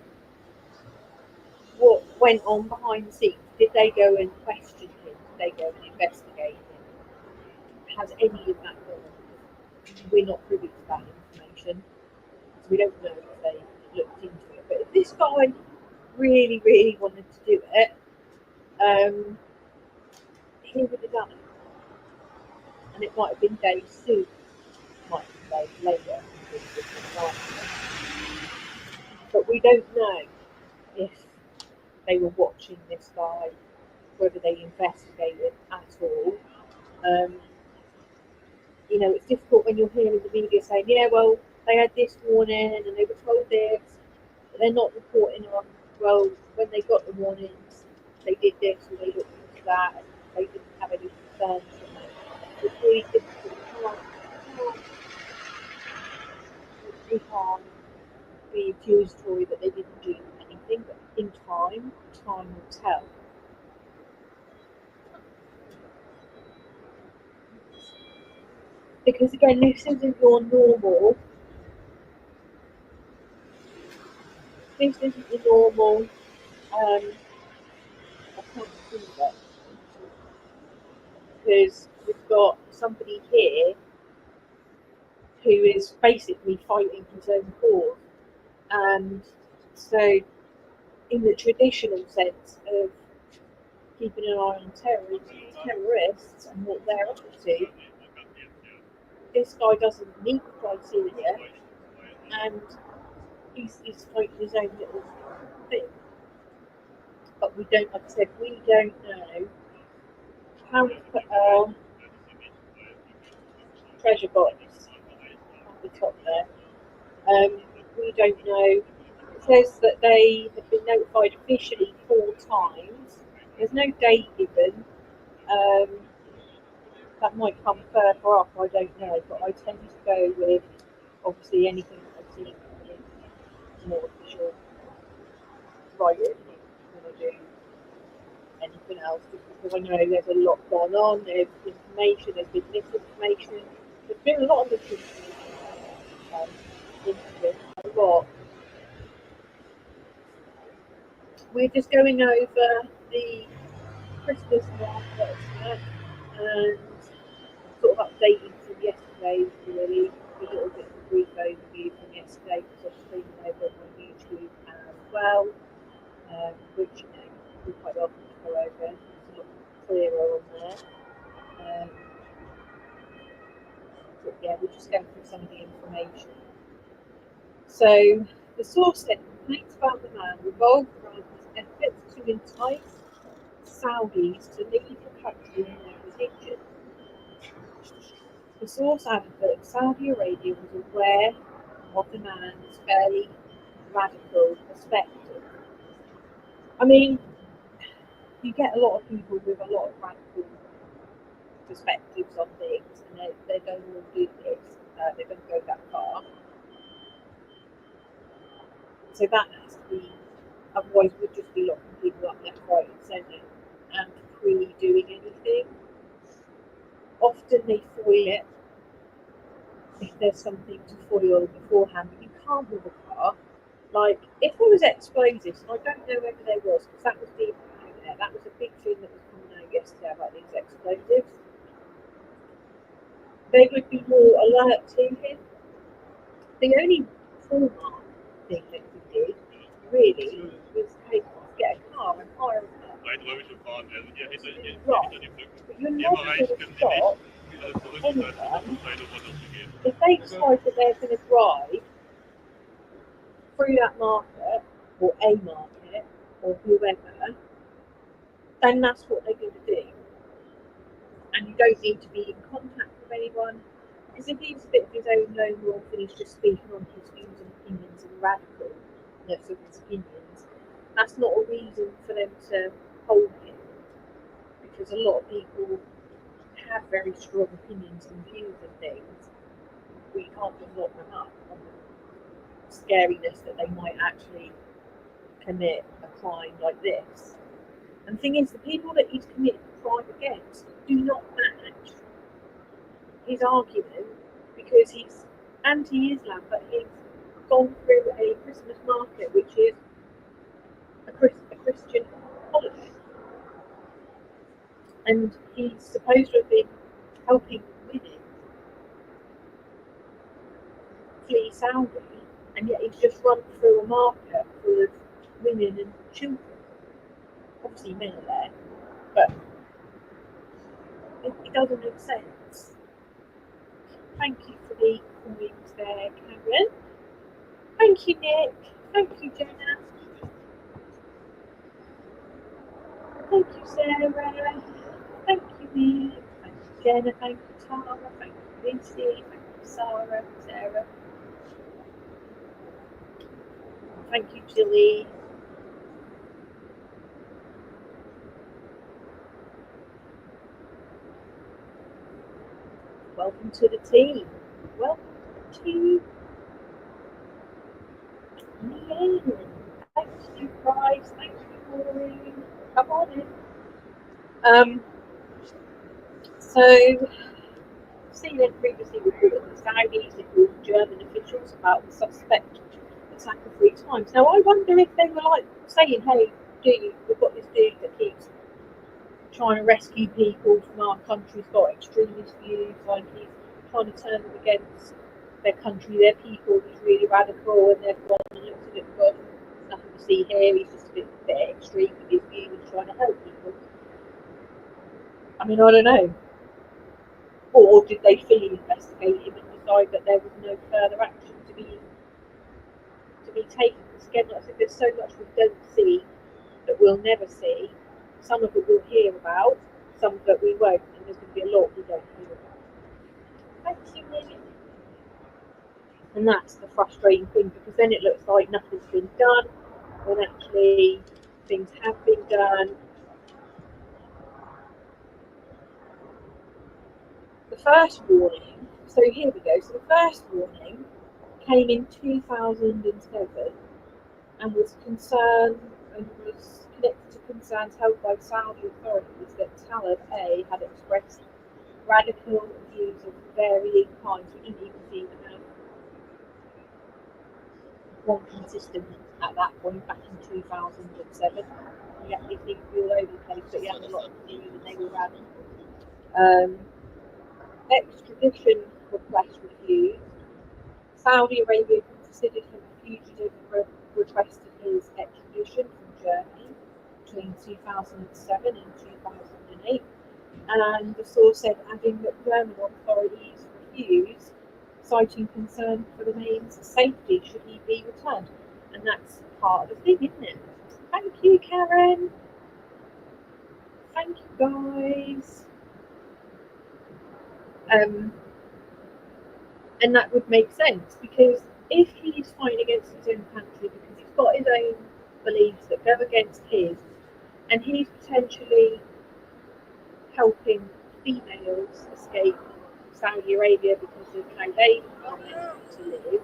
what went on behind the scenes. Did they go and question him? Did they go and investigate him? Has any of that gone on? We're not privy to that information. So we don't know if they looked into it. But if this guy really, really wanted to do it, he would have done it. And it might have been days soon, it might have been days later. But we don't know if they were watching this guy, whether they investigated at all. It's difficult when you're hearing the media saying, yeah, well, they had this warning and they were told this, but they're not reporting on, well, when they got the warnings, they did this or they looked into that and they didn't have any concerns. It's really difficult. We can't be accusatory that they didn't do anything, but in time will tell. Because again, this isn't your normal. This isn't your normal account because we've got somebody here who is basically fighting his own cause. And so, in the traditional sense of keeping an eye on terrorists and what they're up to, this guy doesn't meet the criteria and he's fighting his own little thing. But we don't, like I said, we don't know how to put our treasure box at the top there. We don't know. It says that they have been notified officially 4 times. There's no date given. That might come further off, I don't know, but I tend to go with obviously anything that I've seen is more official writing than I do anything else, just because I know there's a lot going on, there's information, there's been misinformation, there's been a lot of misinformation a lot. We're just going over the Christmas market and sort of updating from yesterday, really, a little bit of a brief overview from yesterday because I'm streaming over on YouTube as well, which we quite often go over. It's a lot clearer on there. But yeah, we're just going through some of the information. So the source said complaints about the man revolved around his efforts to entice Saudis to leave the country in their religion. The source added that Saudi Arabia was aware of the man's fairly radical perspective. I mean, you get a lot of people with a lot of radical perspectives on things, and they don't all do this. They don't go that far. So that has to be, otherwise we'd just be locking people up left, right, and centre and pre-doing anything. Often they foil it if there's something to foil beforehand, but you can't with a car. Like, if there was explosives, and I don't know whether there was, because that was deep out there, that was a big thing that was coming out yesterday about these explosives. They would be more alert to him. The only hallmark thing that he did, really, was get a car and hire a car. Right. But you're never going to stop anyone if they decide that they're going to drive through that market, or a market, or whoever, then that's what they're going to do. And you don't need to be in contact with anyone, because if he's a bit of his own lone wolf and he's just speaking on his views and opinions and radicalness of his opinions, that's not a reason for them to hold him, because a lot of people have very strong opinions and views and things. We can't just lock them up on the scariness that they might actually commit a crime like this. And the thing is, the people that he's committed the crime against do not match his argument, because he's anti-Islam, but he's gone through a Christmas market, which is a Christian holiday. And he's supposed to have been helping women flee Saudi, and yet he's just run through a market full of women and children. Obviously men are there, but it doesn't make sense. Thank you for the coins there, Karen. Thank you, Nick. Thank you, Jenna. Thank you, Sarah. Thank you, Nick. Thank you, Jenna. Thank you, Tara. Thank you, Lucy. Thank you, Sarah. Thank you, Jilly. Welcome to the team. Welcome to Leanne. Thank you, guys. Thank you, Maureen. Come on in. So, CNN previously reported that Saudis informed German officials about the suspect attack 3 times. Now, I wonder if they were like saying, "Hey, dude, we've got this dude that keeps trying to rescue people from our country, he's got extremist views, like he's trying to turn them against their country, their people, he's really radical," and they've gone and looked at it and gone, "Nothing to see here, he's just a bit extreme with his views and trying to help people." I mean, I don't know. Or did they fully investigate him and decide that there was no further action to be taken? Because again, like I said, there's so much we don't see that we'll never see. Some of it we'll hear about, some of it we won't, and there's going to be a lot we don't hear about. Thank you, Nick. And that's the frustrating thing, because then it looks like nothing's been done, when actually things have been done. The first warning, so here we go, so the first warning came in 2007 and was connected to concerns held by Saudi authorities that Talib A had expressed radical views of varying kinds. We didn't even seem to have one consistent at that point back in 2007. We actually seemed to be all over the place, but he had a lot of views and they were radical. Extradition request refused. Saudi Arabia considered him a fugitive and requested his extradition from Germany between 2007 and 2008. And the source said, adding that German authorities refused, citing concern for the man's safety should he be returned. And that's part of the thing, isn't it? Thank you, Karen. Thank you, guys. And that would make sense, because if he is fighting against his own country because he's got his own beliefs that go against his, and he's potentially helping females escape Saudi Arabia because of how they are meant to live,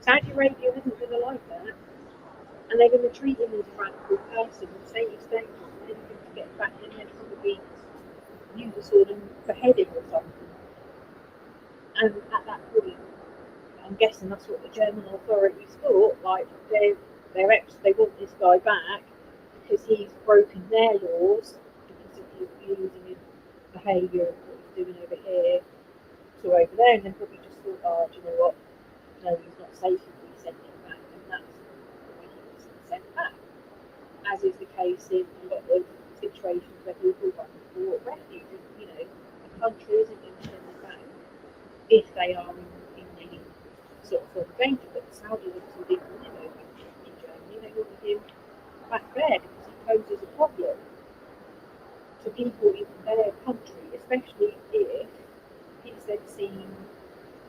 Saudi Arabia isn't going to like that, and they're going to treat him as a radical person and say he's dangerous and anything to get back in, they'd probably use a sword and behead him or something. And at that point, I'm guessing that's what the German authorities thought. Like they want this guy back because he's broken their laws because of his views and his behaviour and what he's doing over here to over there, and then probably just thought, oh, do you know what? No, he's not safe if we send him back, and that's why he was sent back. As is the case in a lot of situations where people run for refuge. You know, a country isn't going to send them back if they are in any sort of danger. But the Saudis obviously didn't want him over in Germany. They wanted him back there because he poses a problem to people in their country, especially if he's then seen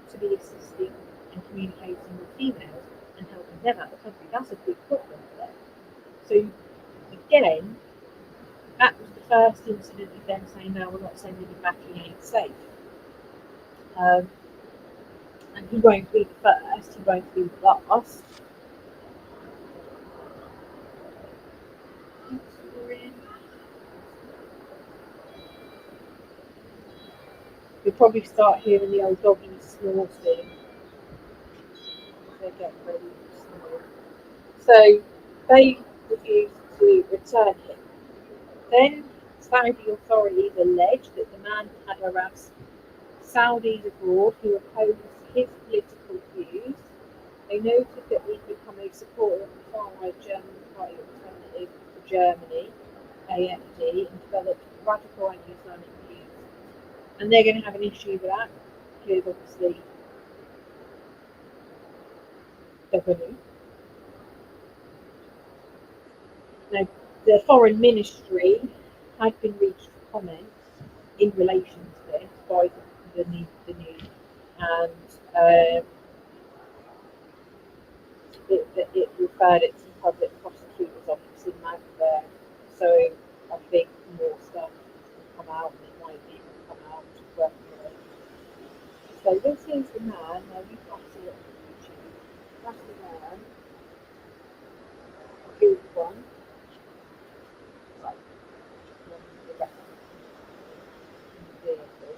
to be assisting and communicating with females and helping them out of the country. That's a big problem for them. So again, that was the first incident of them saying, no, we're not sending him back, he ain't safe. And he won't be the first, he won't be the last. You'll probably start hearing the old doggies snorting as they get ready to snore. So they refused to return him. Then Saudi authorities alleged that the man had harassed Saudis abroad who opposed his political views. They noted that he'd become a supporter of the far-right German Party Alternative for Germany, AfD, and developed radical anti-Islamic views. And they're going to have an issue with that because obviously they're going to. Now, the Foreign Ministry had been reached for comments in relation to this by the news, and it referred it to the public prosecutor's office in Magdeburg. So I think more stuff will come out, and it might even come out worth it. So this is the man. Now you can't see it on YouTube. That's the man who's the one. Right, the rest of the vehicle,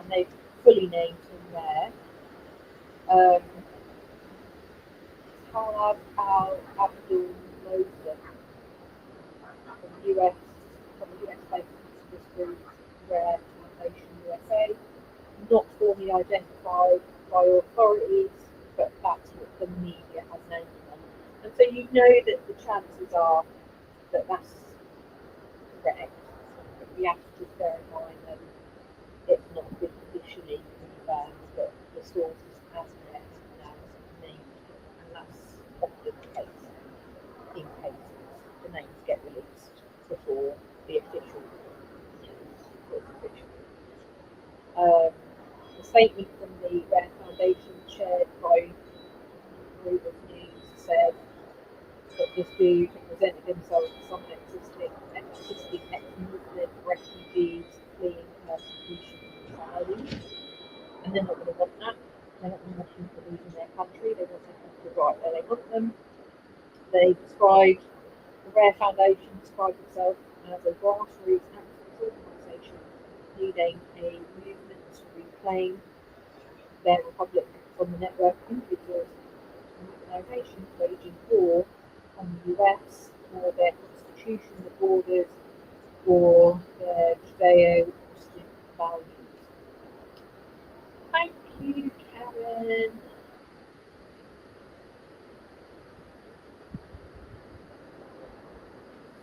and they've fully named him there. Talab Al Abdul Moslem from US, from the US based activist group Rare Foundation USA, not formally identified by authorities, but that's what the media has named them. And so you know that the chances are that that's correct, but we have to just bear in mind that it's not been officially confirmed, but the sources has met now named, and that's often the case in cases. The names get released before the official news was official. The statement from the Rare Foundation shared by Reuters News said that this dude presented himself as some existing ex-Muslim refugees fleeing persecution from Saudi, and they're not going to want that. They're not going to want people leaving their country. They want their country right where they want them. They described the Rare Foundation described itself as a grassroots activist organisation leading a movement to reclaim their republic from the network of individuals and organisations waging war on the US for their constitution, the borders, or their Judeo-Christian values. Thank you, Karen.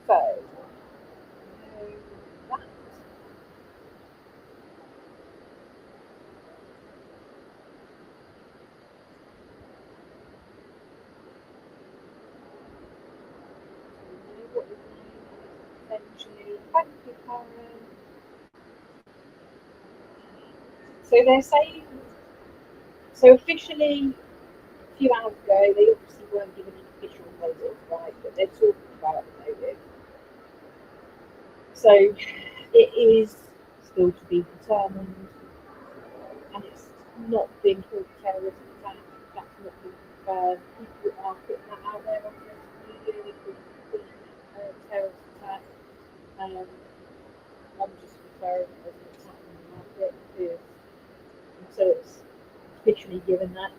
So, that. What his name is essentially. Thank you, Karen. So they're saying, so officially a few hours ago, they obviously weren't given an official motive, right? But they're talking about the motive. So it is still to be determined, and it's not been called a terrorist attack. That's not been confirmed. People are putting that out there on social media. They call it a terrorist attack. I'm just referring it as an attack on the market because until it's officially given that,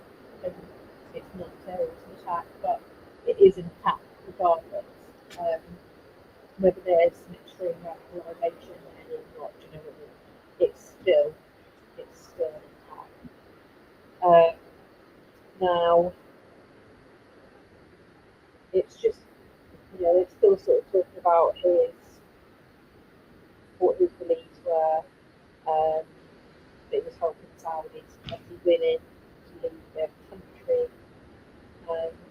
then it's not a terrorist attack, but it is an attack regardless. Um, whether there's some extreme radicalisation and it's not, you know what I mean? It's still an attack. Now it's just, it's still sort of talking about what his beliefs were. That it was helping Saudis, especially women, to leave their country.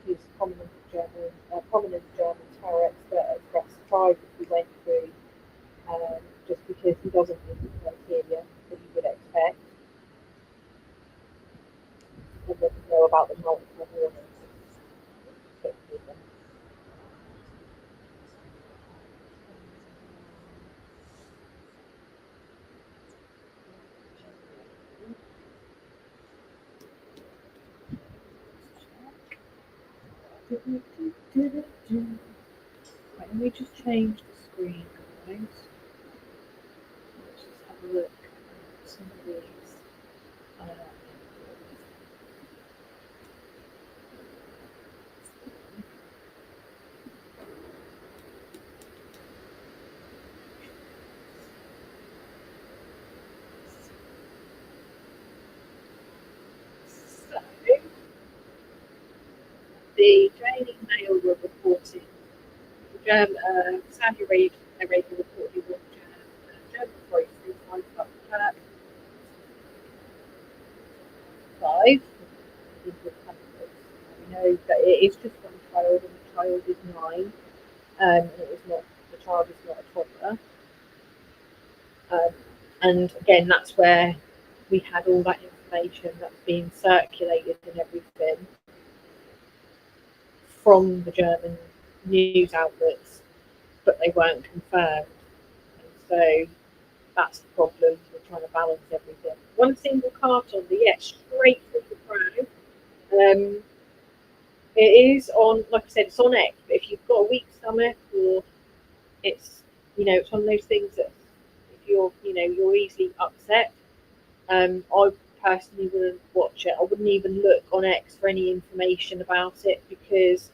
He was a prominent German terror expert at Express Tribe that we went through, just because he doesn't meet the criteria that you would expect. And doesn't know about the multiple warnings. Right, let me just change the screen, guys. Let's just have a look at some of these. So, the Daily Mail were reporting Saudi Arabia reportedly launched German breakthrough five into countries. We know that it is just one child, and the child is 9, and the child is not a toddler. And again, that's where we had all that information that's being circulated and everything from the German news outlets, but they weren't confirmed. And so that's the problem. We're trying to balance everything. One single carton, yes, straight through the crowd. It is on, like I said, it's on X. But if you've got a weak stomach, or it's, it's one of those things that if you're easily upset. I personally wouldn't watch it. I wouldn't even look on X for any information about it because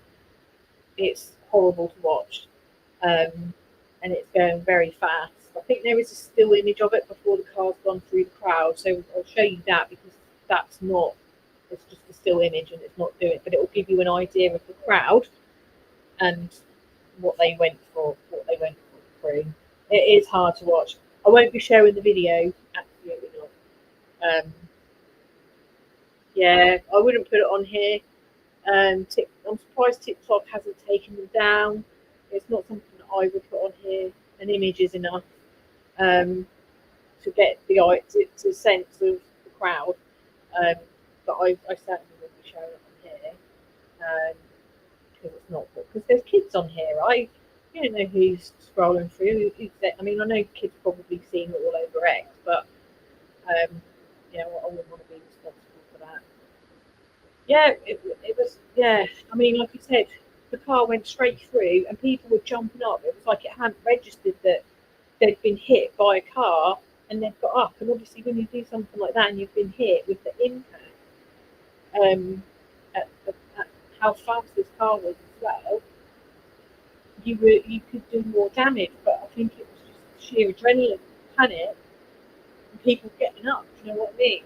it's horrible to watch, and it's going very fast. I think there is a still image of it before the car's gone through the crowd, so I'll show you that because that's not. It's just a still image and it's not doing it, but it will give you an idea of the crowd and what they went through. It is hard to watch. I won't be showing the video. Absolutely not. Yeah, I wouldn't put it on here. I'm surprised TikTok hasn't taken them down. It's not something that I would put on here. An image is enough to get the sense of the crowd. But I certainly wouldn't be showing it on here because it's not. Because there's kids on here, right? You don't know who's scrolling through. I mean, I know kids probably seen it all over X, but I wouldn't want to be responsible for that. Yeah, it was. Yeah, I mean, like I said, the car went straight through, and people were jumping up. It was like it hadn't registered that they'd been hit by a car, and they've got up. And obviously, when you do something like that, and you've been hit with the impact, at how fast this car was as well, you could do more damage. But I think it was just sheer adrenaline, panic, and people getting up. Do you know what I mean?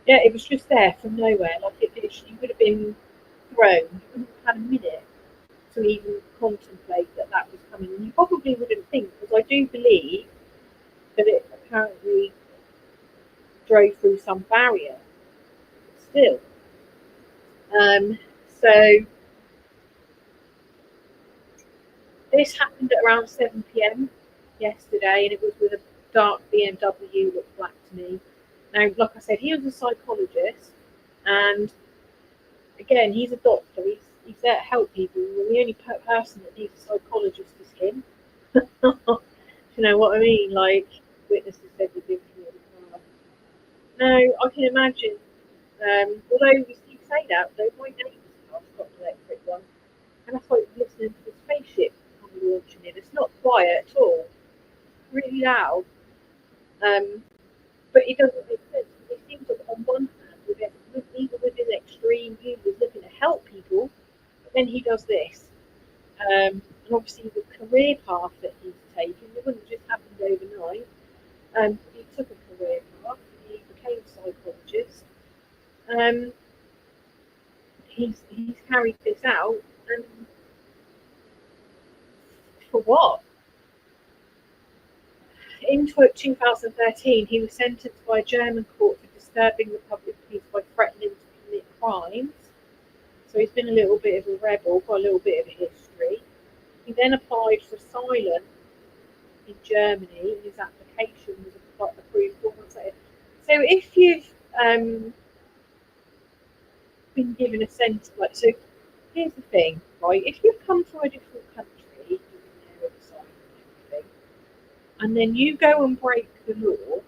Yeah, it was just there from nowhere. Like it literally would have been thrown. You wouldn't have had a minute to even contemplate that was coming. And you probably wouldn't think, because I do believe that it apparently drove through some barrier still. So this happened at around 7 p.m. yesterday, and it was with a dark BMW looked black to me. Now, like I said, he was a psychologist, and again, he's a doctor. He's there to help people. And the only person that needs a psychologist is him. Do you know what I mean? Like, witnesses everything from the car. Now, I can imagine, although you say that, though my neighbour's car's got an electric one, and that's like listening to the spaceship coming launching in. It's not quiet at all, really loud. But it doesn't make sense. It seems like on one hand, even with his extreme view, he's looking to help people, but then he does this. And obviously the career path that he's taken, it wouldn't just happened overnight. He took a career path, he became a psychologist. He's carried this out, and for what? In 2013, he was sentenced by a German court for disturbing the public peace by threatening to commit crimes. So he's been a little bit of a rebel, got a little bit of a history. He then applied for asylum in Germany, and his application was approved 4 months later. So if you've been given a sentence, like, so here's the thing, right? If you've come from a different country, you've been there with asylum and everything, and then you go and break the law,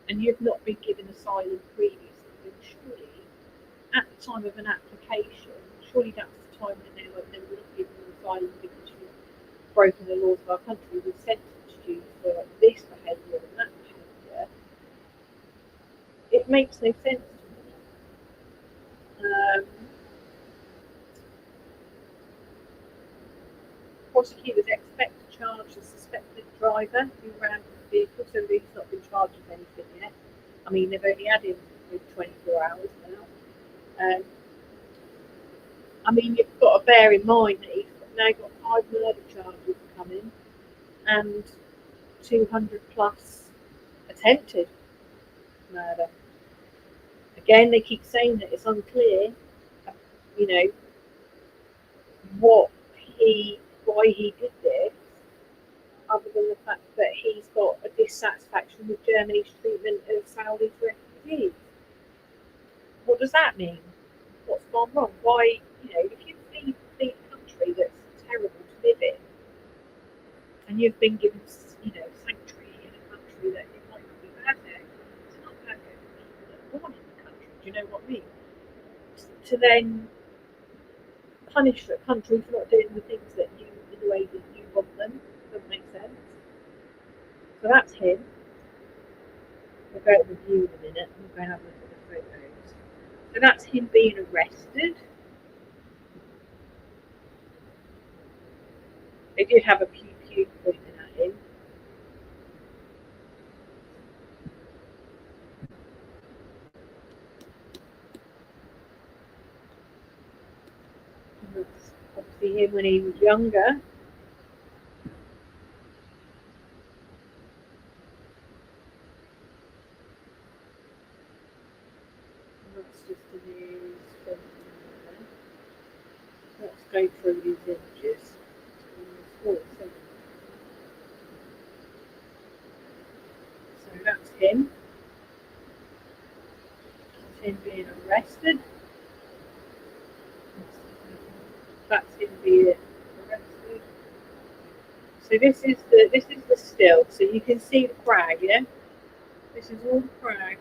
and you've not been given asylum previously, then surely, at the time of an application, surely that's the time when they're like, no, we're not giving you asylum because you've broken the laws of our country, we've sentenced you for this behaviour and that behaviour. It makes no sense to me. Prosecutors expect to charge the suspected driver who ran the vehicle, so he's not been charged with anything yet. I mean, they've only had him for 24 hours now. I mean, you've got to bear in mind that he's now got 5 murder charges coming and 200 plus attempted murder. Again, they keep saying that it's unclear, you know, why he did this, other than the fact that he's got a dissatisfaction with Germany's treatment of Saudi refugees. What does that mean? What's gone wrong? Why, if you leave a country that's terrible to live in, and you've been given, sanctuary in a country that it might not be bad there, it's not bad there for people that are born in the country. Do you know what I mean? To then punish a country for not doing the things that you, in the way that you want them, doesn't make sense. So that's him. We'll go to the view in a minute, and we'll go have a look at the photos. So that's him being arrested. They did have a pew pew pointing at him. And that's obviously him when he was younger. That's just in his let's go through these images. So that's him. That's him being arrested. That's him being arrested. So this is the still. So you can see the crag, yeah? This is all the crag.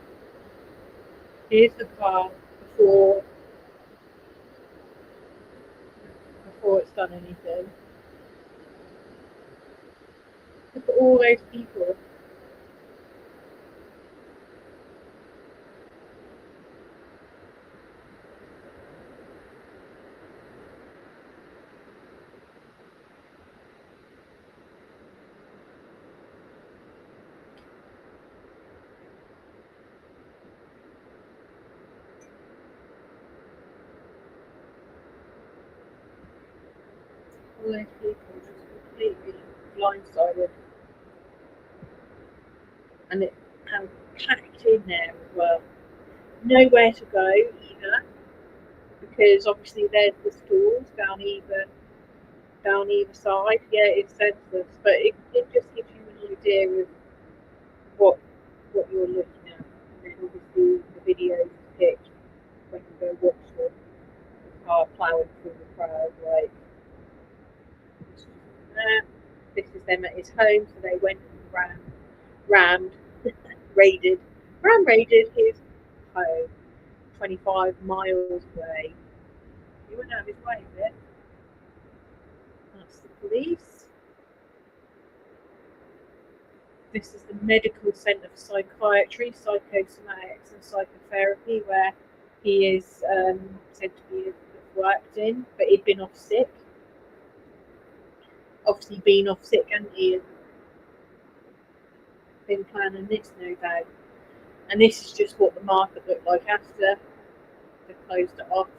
Here's the car before it's done anything. Look at all those people. All those people just completely blindsided. And it packed in there as well. Nowhere to go either, because obviously there's the stalls down either side. Yeah, it's senseless, but it just gives you an idea of what you're looking at, and then obviously the videos picked when you go watch them, the car ploughing through the crowd, like this is them at his home, so they went and raided his home 25 miles away. He went out of his way a bit. That's the police. This is the Medical Centre for Psychiatry, Psychosomatics and Psychotherapy, where he is said to be worked in, but he'd been off sick. Obviously been off sick, and he had been planning this, no doubt. And this is just what the market looked like after they closed it off.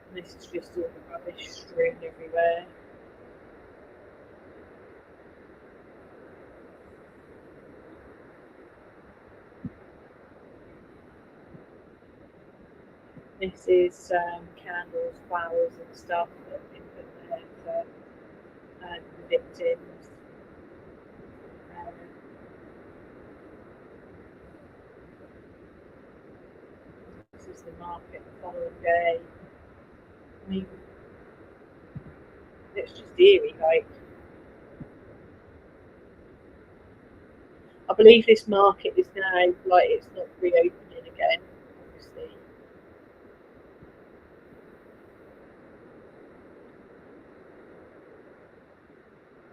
And this is just all the rubbish strewn everywhere. This is candles, flowers and stuff that have been put there for the victims. This is the market the following day. I mean, it's just eerie, like. I believe this market is now, like, it's not reopening again, obviously.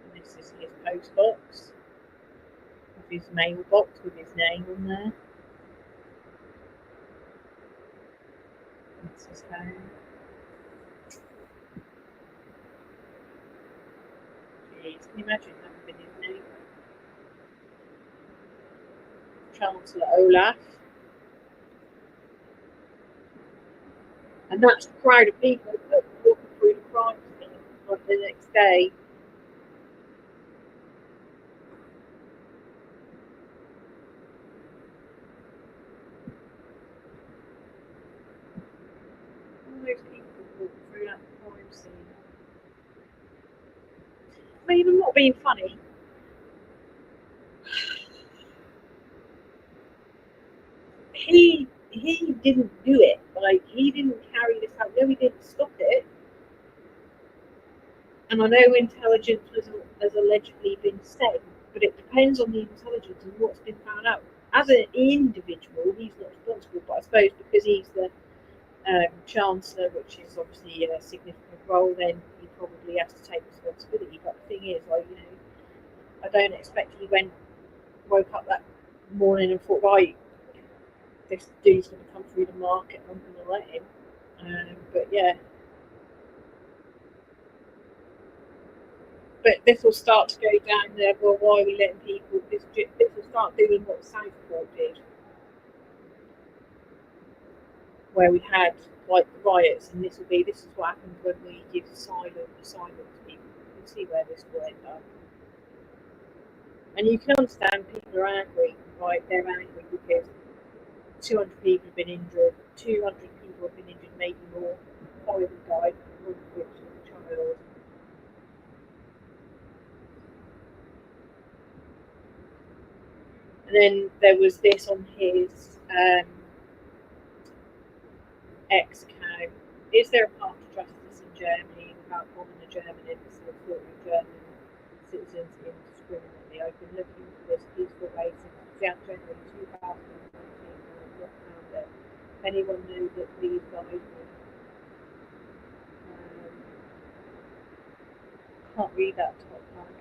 And this is his post box, with his mailbox with his name on there. That's his home. Jeez, can you imagine having been his neighbour? Chancellor Olaf. And that's the crowd of people that were walking through the crime scene on the next day. All those people walking through that crime scene. I mean, I'm not being funny. He didn't do it. Like, he didn't carry this out. No, he didn't stop it. And I know intelligence has allegedly been sent, but it depends on the intelligence and what's been found out. As an individual, he's not responsible, but I suppose because he's the Chancellor, which is obviously a significant role, then he probably has to take responsibility. But the thing is, like, I don't expect he woke up that morning and thought, right, this dude's going to come through the market, I'm going to let him. But yeah. But this will start to go down there. Well, why are we letting people? This will start doing what Southport did, where we had like riots, and this is what happens when we give asylum to people. You can see where this will end up, and you can understand people are angry. Right, they're angry because 200 people have been injured. 200 people have been injured, maybe more. 5 have died, one of which was a child. And then there was this on his X account. Is there a path to justice in Germany without bombing the German embassy or slaughtering German citizens indiscriminately? I've been looking for this peaceful way since January 2019 and I've not found it. If anyone knows it, please guide me. Can't read that top line.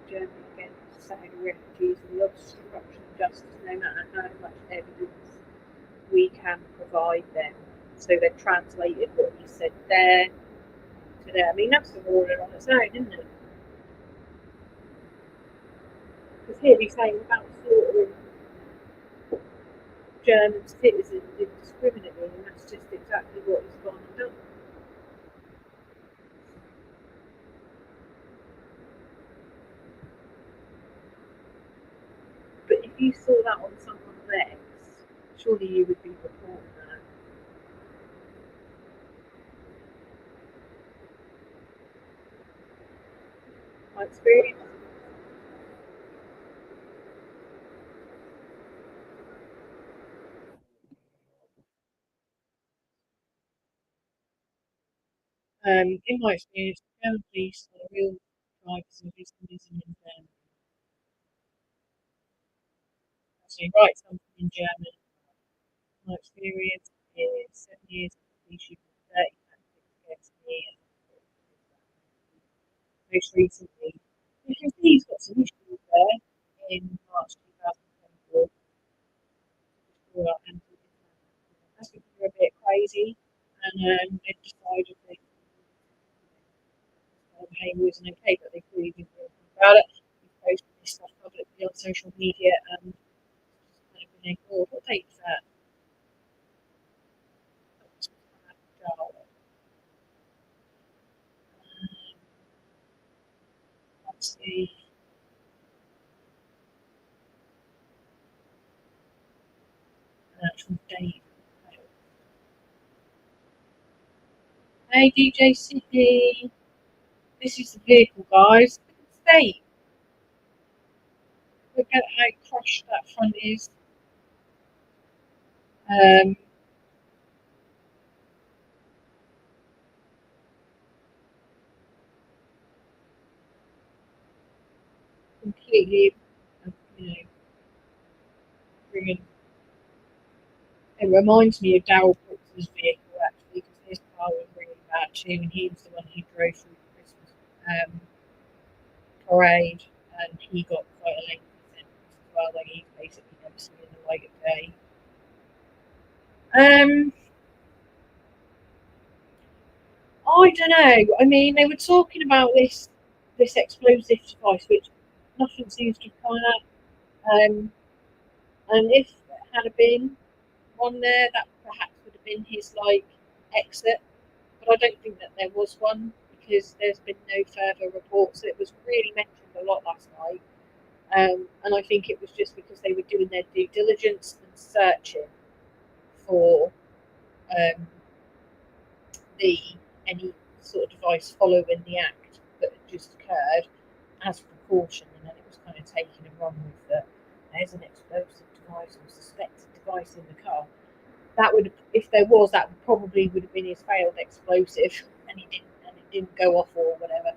Germany against Saudi refugees and the obstruction of justice, no matter how much evidence we can provide them. So they've translated what he said there to there. I mean, that's a warning on its own, isn't it? Because here he's saying about slaughtering German citizens indiscriminately, and that's just exactly what he's gone and done. But if you saw that on someone's X, surely you would be reporting that. My experience In my experience, German police are real drivers of Islamism in Germany. So you write something in German. My experience is 7 years of police shooting 30 against me, and most recently, you can see he's got some issues there in March 2024. And I think they're a bit crazy, and they decided that behaviour wasn't okay, but they clearly didn't do anything about it. He posted this stuff publicly on social media and kind of been ignored. What date is that? That's the actual date. Hey DJ City, this is the vehicle, guys. State. Look at how crushed that front is. Um, Completely, you know, bringing. It reminds me of Daryl Brooks's vehicle actually, because his car was really bad too, and he was the one who drove through the Christmas parade, and he got quite a lengthy sentence as well. Like he's basically never seen the light of day. I don't know. I mean, they were talking about this explosive device, which nothing seems to have come out. And if it had been one there, that perhaps would have been his like exit. But I don't think that there was one because there's been no further reports. It was really mentioned a lot last night, and I think it was just because they were doing their due diligence and searching for um, the any sort of device following the act that had just occurred as precaution, and then it was kind of taken and run with that there's an explosive device or suspected device in the car. That would, if there was, that probably would have been his failed explosive, and it didn't go off or whatever.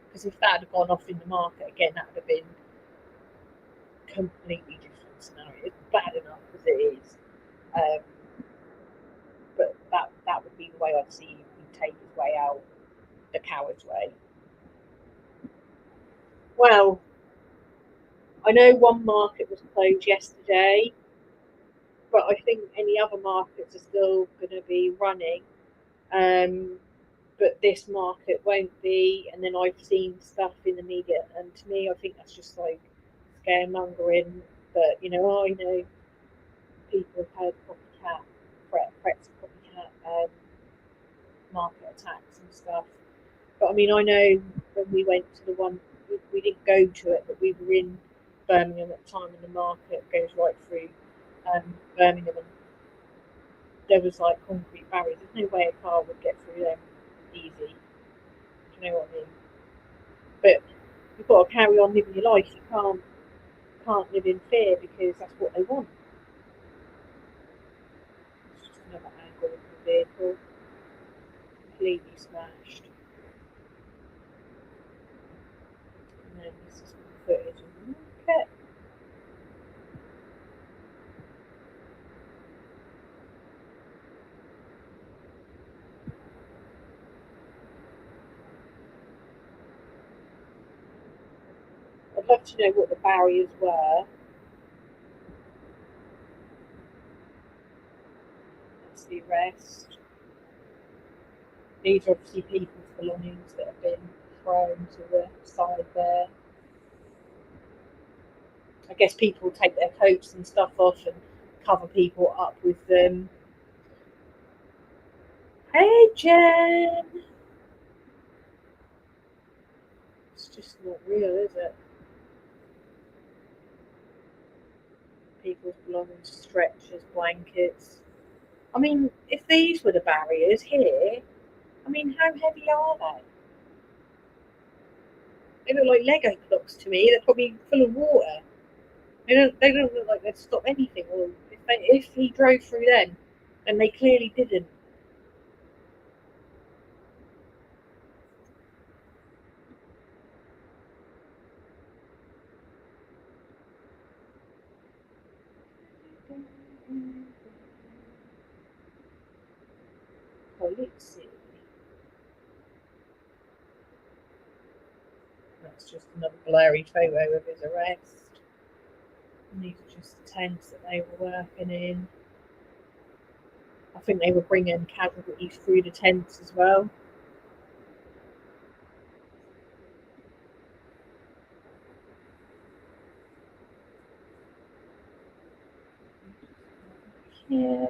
Because if that had gone off in the market again, that would have been completely different scenario. It's bad enough as it is, um, but that would be the way I'd see him take his way out, the coward's way. Well, I know one market was closed yesterday, but I think any other markets are still going to be running. Um, but this market won't be. And then I've seen stuff in the media, and to me, I think that's just like scaremongering. But I know people have had copycat threats of copycat market attacks and stuff. But I mean, I know when we went to the one, we didn't go to it, but we were in Birmingham at the time, and the market goes right through Birmingham, and there was like concrete barriers. There's no way a car would get through them easy. Do you know what I mean? But you've got to carry on living your life. You can't live in fear because that's what they want. It's just another angle of the vehicle, completely smashed. And then this is some footage of the market. I'd love to know what the barriers were. That's the arrest. These are obviously people's belongings that have been thrown to the side there. I guess people take their coats and stuff off and cover people up with them. Hey, Jen! It's just not real, is it? People's belongings, stretchers, blankets. I mean, if these were the barriers here, I mean, how heavy are they? They look like Lego blocks to me. They're probably full of water. They don't look like they'd stop anything. Or if he drove through them, and they clearly didn't. let's see. That's just another blurry photo of his arrest. And these are just the tents that they were working in. I think they were bringing casualties through the tents as well. Yeah.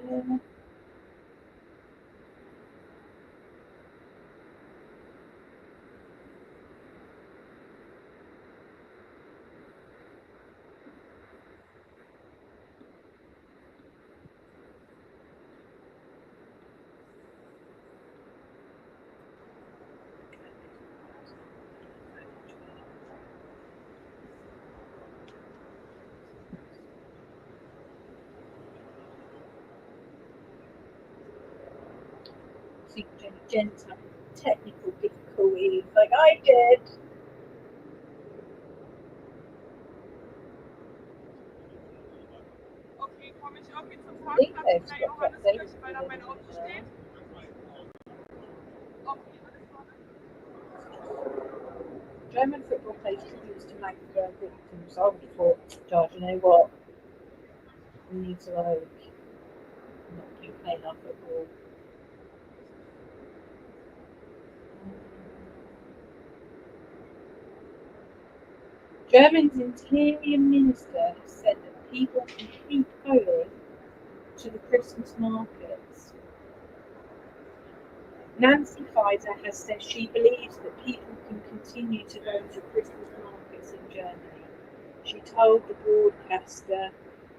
See Jen's having technical difficulties like I did. Okay, komme ich auch jetzt zum Parkplatz von der Johanneskirche, weil da mein Auto steht? Okay, alles klar. German football plays tributes to Magdeburg victims. I would have thought, George, you know what? We need to not keep playing our football. Germany's interior minister has said that people can keep going to the Christmas markets. Nancy Faeser has said she believes that people can continue to go to Christmas markets in Germany. She told the broadcaster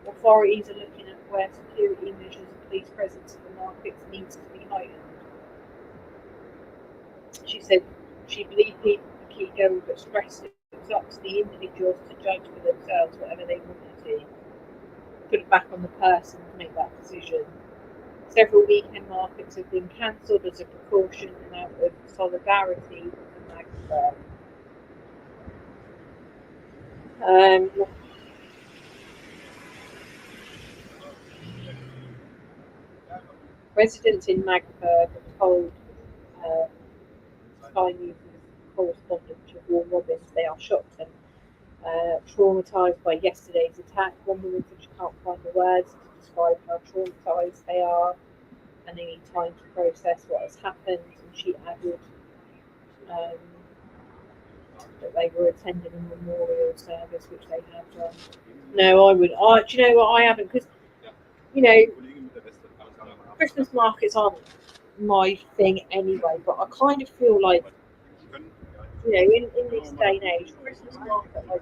authorities are looking at where security measures and police presence in the markets needs to be heightened. She said she believed people can keep going, but stressed it was up to the individuals to judge for themselves whatever they wanted to. Put it back on the person to make that decision. Several weekend markets have been cancelled as a precaution and out of solidarity with Magdeburg. Residents in Magdeburg have told Sky News correspondent Siobhan Robbins they are shocked and traumatised by yesterday's attack. One woman said she can't find the words to describe how traumatised they are and they need time to process what has happened. And she added that they were attending a memorial service, which they have done. No, I would. Do you know what? I haven't, because Christmas markets aren't my thing anyway. But I kind of feel like, in this day and age, Christmas market like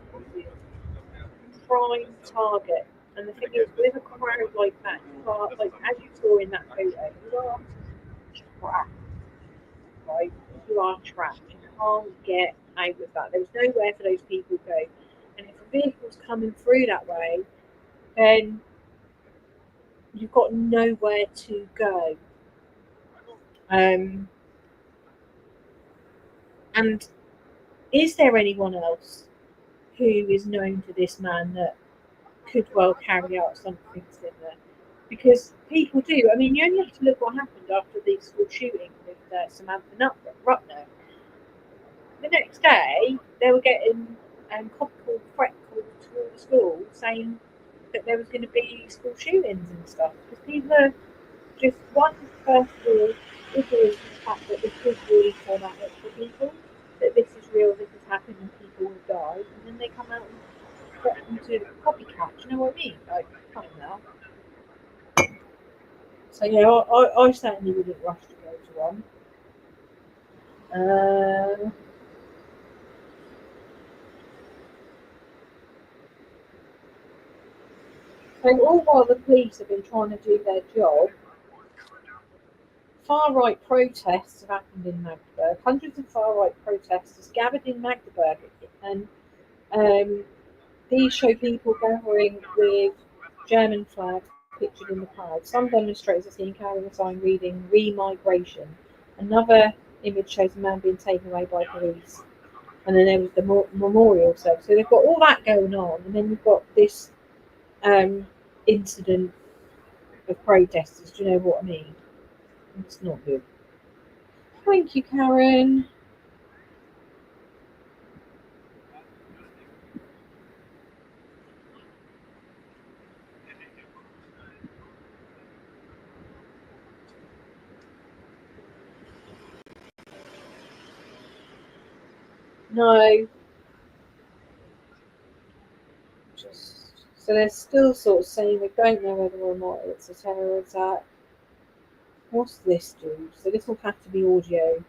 prime target. And the thing is, with a crowd like that, like as you saw in that photo, you are trapped, right? You are trapped. You can't get out of that. There's nowhere for those people to go. And if a vehicle's coming through that way, then you've got nowhere to go. And is there anyone else who is known to this man that could well carry out something similar? Because people do. I mean, you only have to look what happened after the school shooting with Samantha Rutner. The next day, they were getting comical threat calls to all the schools saying that there was going to be school shootings and stuff. Because people are just, first of all, ignorant of the fact that this is really traumatic for people, that this is real, this has happened and people will die, and then they come out and threaten to copycat. Do you know what I mean? Like, come on now. So yeah, I certainly wouldn't rush to go to one. So all while the police have been trying to do their job, far-right protests have happened in Magdeburg. Hundreds of far-right protesters gathered in Magdeburg, and these show people gathering with German flags pictured in the crowd. Some demonstrators are seen carrying a sign reading "Remigration." Another image shows a man being taken away by police. And then there was the memorial service. So they've got all that going on, and then you've got this incident of protesters. Do you know what I mean? It's not good. Thank you, Karen. No, so they're still sort of saying they don't know whether or not it's a terror attack. What's this do? So this will have to be audio.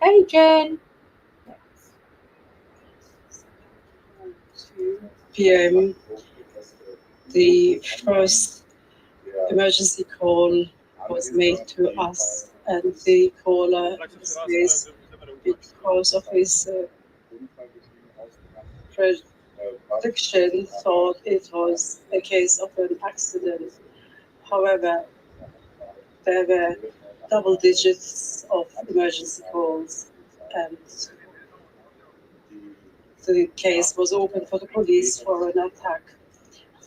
Hey, Jen. 2 p.m. The first emergency call was made to us, and the caller says because of his prediction thought it was a case of an accident. However, there were double digits of emergency calls, and the case was open for the police for an attack.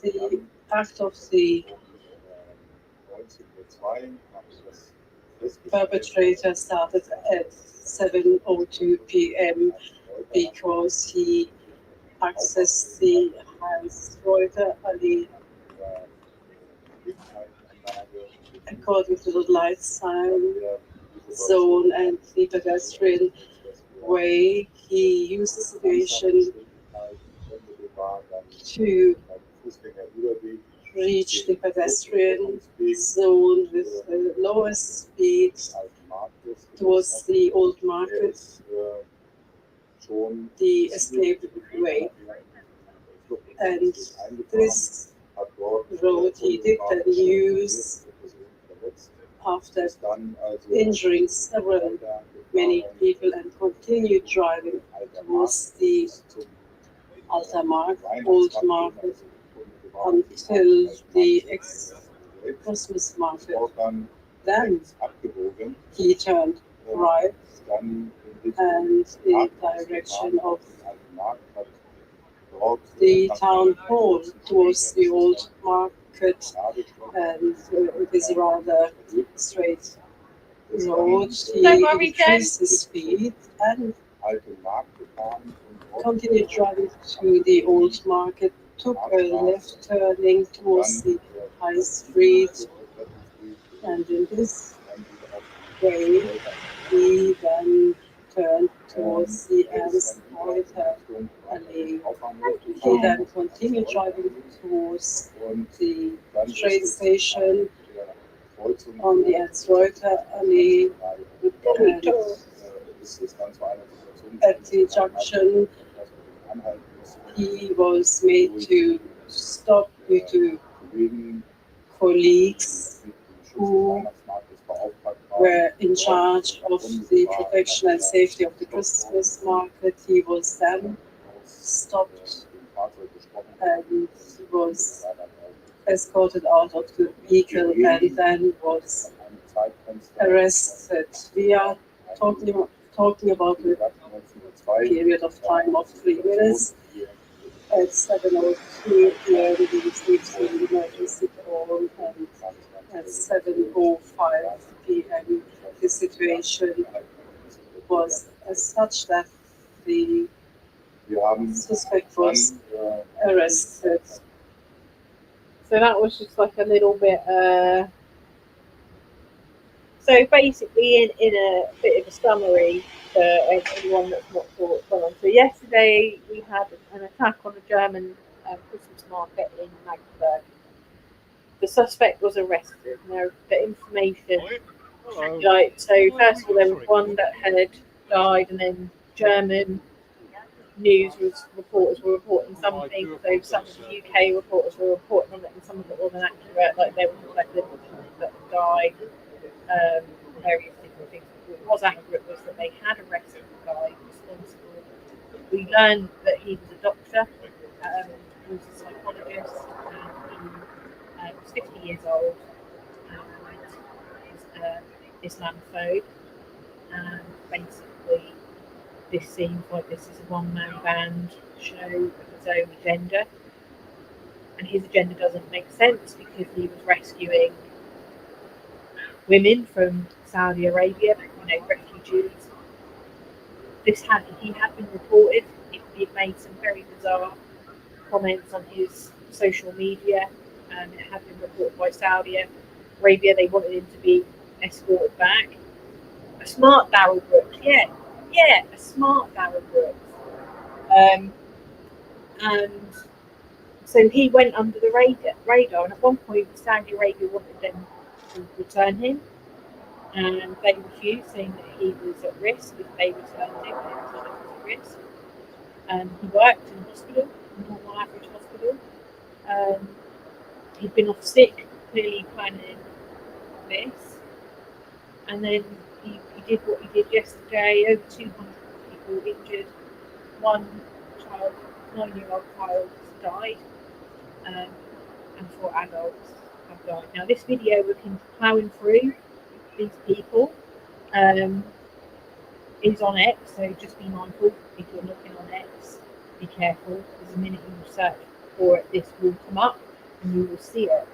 The act of the perpetrator started at 7:02 p.m. because he accessed the Hans-Reuter Allee. According to the light sign zone and the pedestrian way, he used the situation to reach the pedestrian zone with the lowest speed towards the old market, the escape way. And this road he did then use after injuring many people and continued driving towards the Alta Mark, Old Market, until the Christmas market. Then he turned right and in the direction of the town hall towards the old market, and it is rather straight road. He increased his speed and continued driving to the old market, took a left turning towards the high street, and in this way he then turned towards the Hans-Reuter Allee. He then continued driving towards the train station on the Hans-Reuter Allee, and at the junction he was made to stop due to colleagues who were in charge of the protection and safety of the Christmas market. He was then stopped and was escorted out of the vehicle and then was arrested. We are talking about a period of time of 3 minutes. At 7:02 p.m. we received the emergency call, and at 7:05 p.m. the situation was as such that the suspect was arrested. So that was just like a little bit. So basically, in a bit of a summary for anyone that's not sure what's going on. So yesterday we had an attack on a German Christmas market in Magdeburg. The suspect was arrested. Now the information, like, so first of all there was one that had died, and then German news reporters were reporting something. So some of the UK reporters were reporting on it, and some of it wasn't accurate. Like they were like the that died. Various different things. What was accurate was that they had arrested the guy responsible. We learned that he was a doctor, he was a psychologist, and he was 50 years old, and was Islamophobe. And basically, this seems like this is a one-man band show of his own agenda, and his agenda doesn't make sense because he was rescuing women from Saudi Arabia, refugees. He had been reported. It made some very bizarre comments on his social media. It had been reported by Saudi Arabia. They wanted him to be escorted back. A smart Darrell Brooks, yeah, a smart Darrell Brooks. And so he went under the radar. And at one point, Saudi Arabia wanted them to return him, and they refused, saying that he was at risk if they returned him. It was not at risk. He worked in a hospital, a normal average hospital. He'd been off sick, clearly planning this. And then he did what he did yesterday. Over 200 people injured. One child, 9-year-old child, died. And 4 adults have died. Now, this video, we're ploughing through these people. Is on X, so just be mindful if you're looking on X. Be careful, because the minute you search for it, this will come up and you will see it.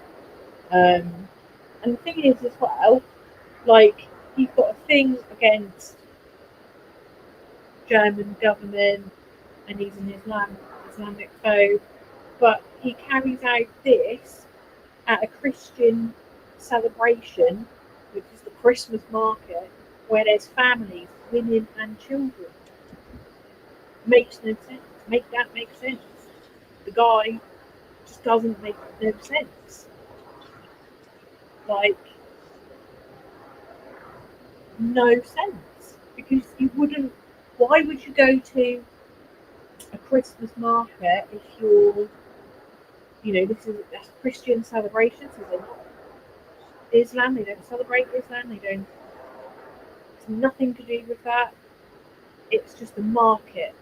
And the thing is as well, like, he's got a thing against German government and he's an Islamic foe, but he carries out this at a Christian celebration, which is the Christmas market, where there's families, women and children. Makes no sense. Make that make sense. The guy just doesn't make no sense. Like, no sense. Because you wouldn't, why would you go to a Christmas market if you're, this is a Christian celebration, so they're not Islam, they don't celebrate Islam, they don't, it's nothing to do with that. It's just a market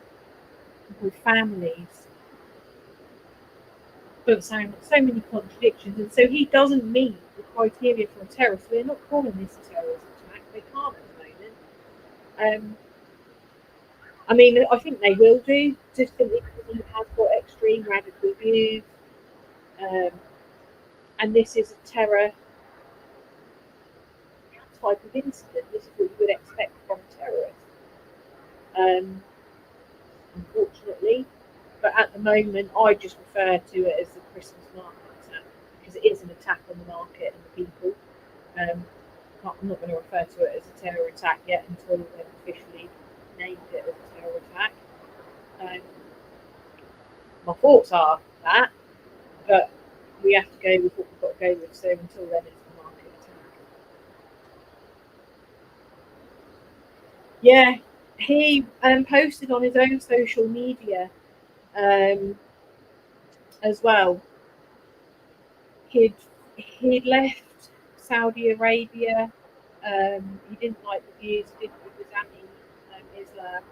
with families. But so many contradictions, and so he doesn't meet the criteria for a terrorist. They're not calling this a terrorist attack. They can't at the moment. I mean, I think they will do, just simply because he has got extreme radical views, and this is a terror type of incident. This is what you would expect from terrorists. Unfortunately, but at the moment, I just refer to it as the Christmas market attack, because it is an attack on the market and the people. I'm not going to refer to it as a terror attack yet until they've officially named it as a terror attack. My thoughts are that, but we have to go with what we've got to go with. So until then, it's a market attack. Yeah, he posted on his own social media as well. He'd left Saudi Arabia. He didn't like the views. He was anti-Islam,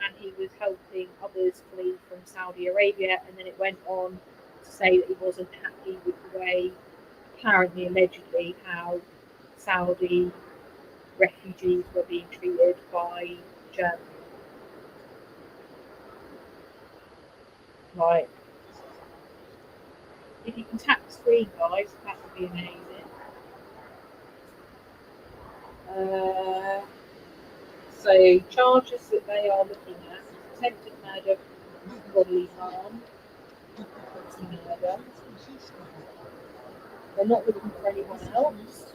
and he was helping others flee from Saudi Arabia. And then it went on to say that he wasn't happy with the way, apparently, allegedly, how Saudi refugees were being treated by Germany. Right. If you can tap the screen, guys, that would be amazing. So charges that they are looking at: attempted murder, bodily harm, murder. They're not looking for anyone else.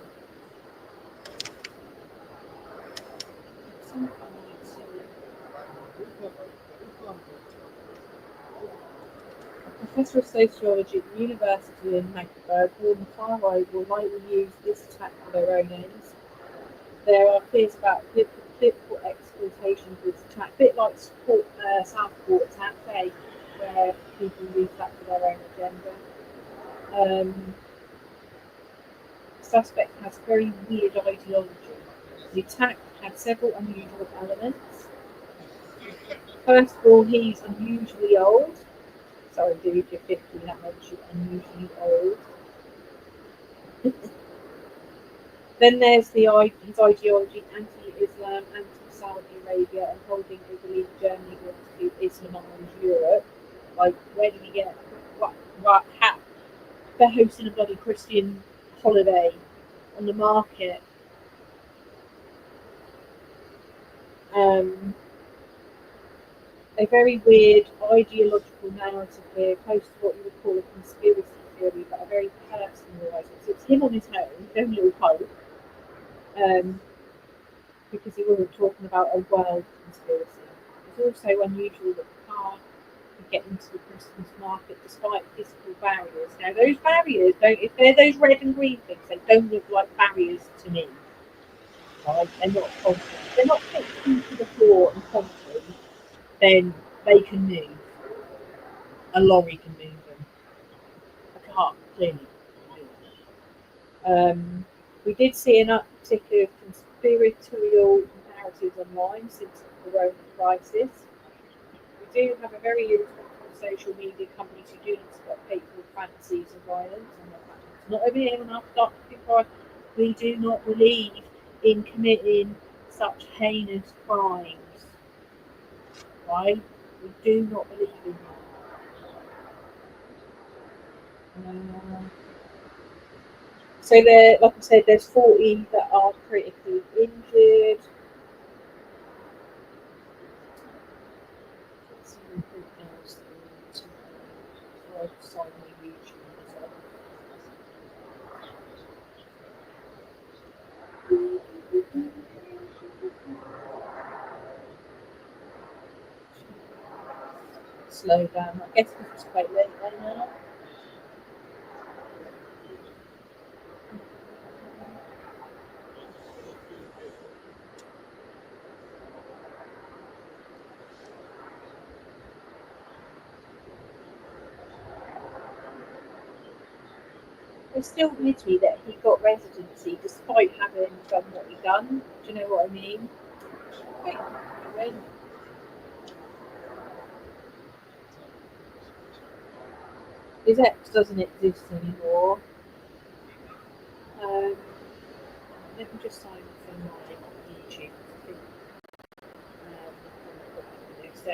A professor of sociology at the University in Magdeburg warned the far right will likely use this attack for their own ends. There are fears about political exploitation of this attack, a bit like Southport attack, where people use that for their own agenda. The suspect has very weird ideology. The attack had several unusual elements. First of all, he's unusually old. Sorry, dude, if you're 50, that makes you unusually old. Then there's his ideology: anti-Islam, anti-Saudi Arabia, and holding a belief Germany wants to Islamise Europe. Like, where did he get what? They're hosting a bloody Christian holiday on the market. a very weird ideological narrative here, close to what you would call a conspiracy theory, but a very personalised one. So it's him on his own, his own little pope, because he wasn't talking about a world conspiracy. It's also unusual that the car could get into the Christmas market despite physical barriers. Now, those barriers don't, if they're those red and green things, they don't look like barriers to me. Right? They're not concrete. They're not fixed into the floor and concrete. Then they can move. A lorry can move them. A car clearly can move them. We did see an uptick of conspiratorial narratives online since the Corona crisis. We do have a very irresponsible social media companies who do not spot hateful fantasies of violence. Not over here on our dark. We do not believe in committing such heinous crimes. Right? We do not believe in that. So there, like I said, there's 40 that are critically injured. Slow down. I guess because it's quite late there now. It still admits me that he got residency despite having done what he done. Do you know what I mean? Wait, his ex doesn't exist anymore. Let me just sign up for my YouTube. So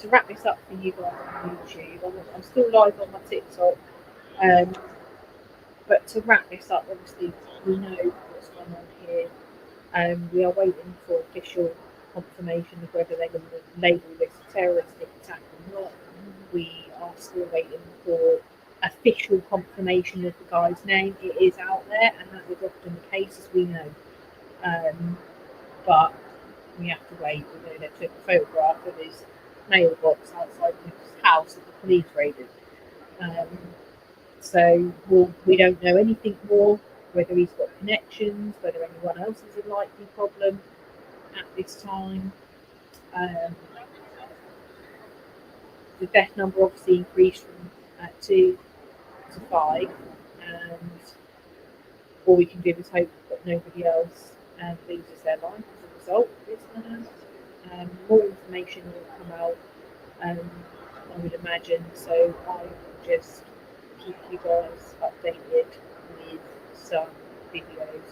to wrap this up for you guys on YouTube, I'm still live on my TikTok. But to wrap this up, obviously we know what's going on here. We are waiting for official confirmation of whether they're going to label this a terroristic attack or not. We are still waiting for official confirmation of the guy's name. It is out there, and that is often the case, as we know. But we have to wait. We know they took a photograph of his mailbox outside his house that the police raided. So we don't know anything more, whether he's got connections, whether anyone else is a likely problem at this time. The death number obviously increased from 2 to 5, and all we can do is hope that nobody else loses their life as a result of this. More information will come out, I would imagine, so I will just keep you guys updated with some videos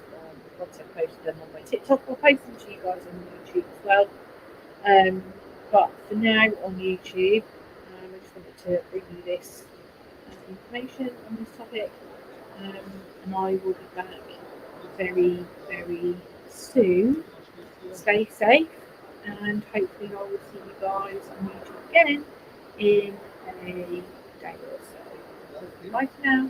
once I post them on my TikTok. I'll post them to you guys on YouTube as well. But for now on YouTube, I just wanted to bring you this information on this topic, and I will be back very, very soon. Stay safe, and hopefully I will see you guys on YouTube again in a day or so. Bye for now.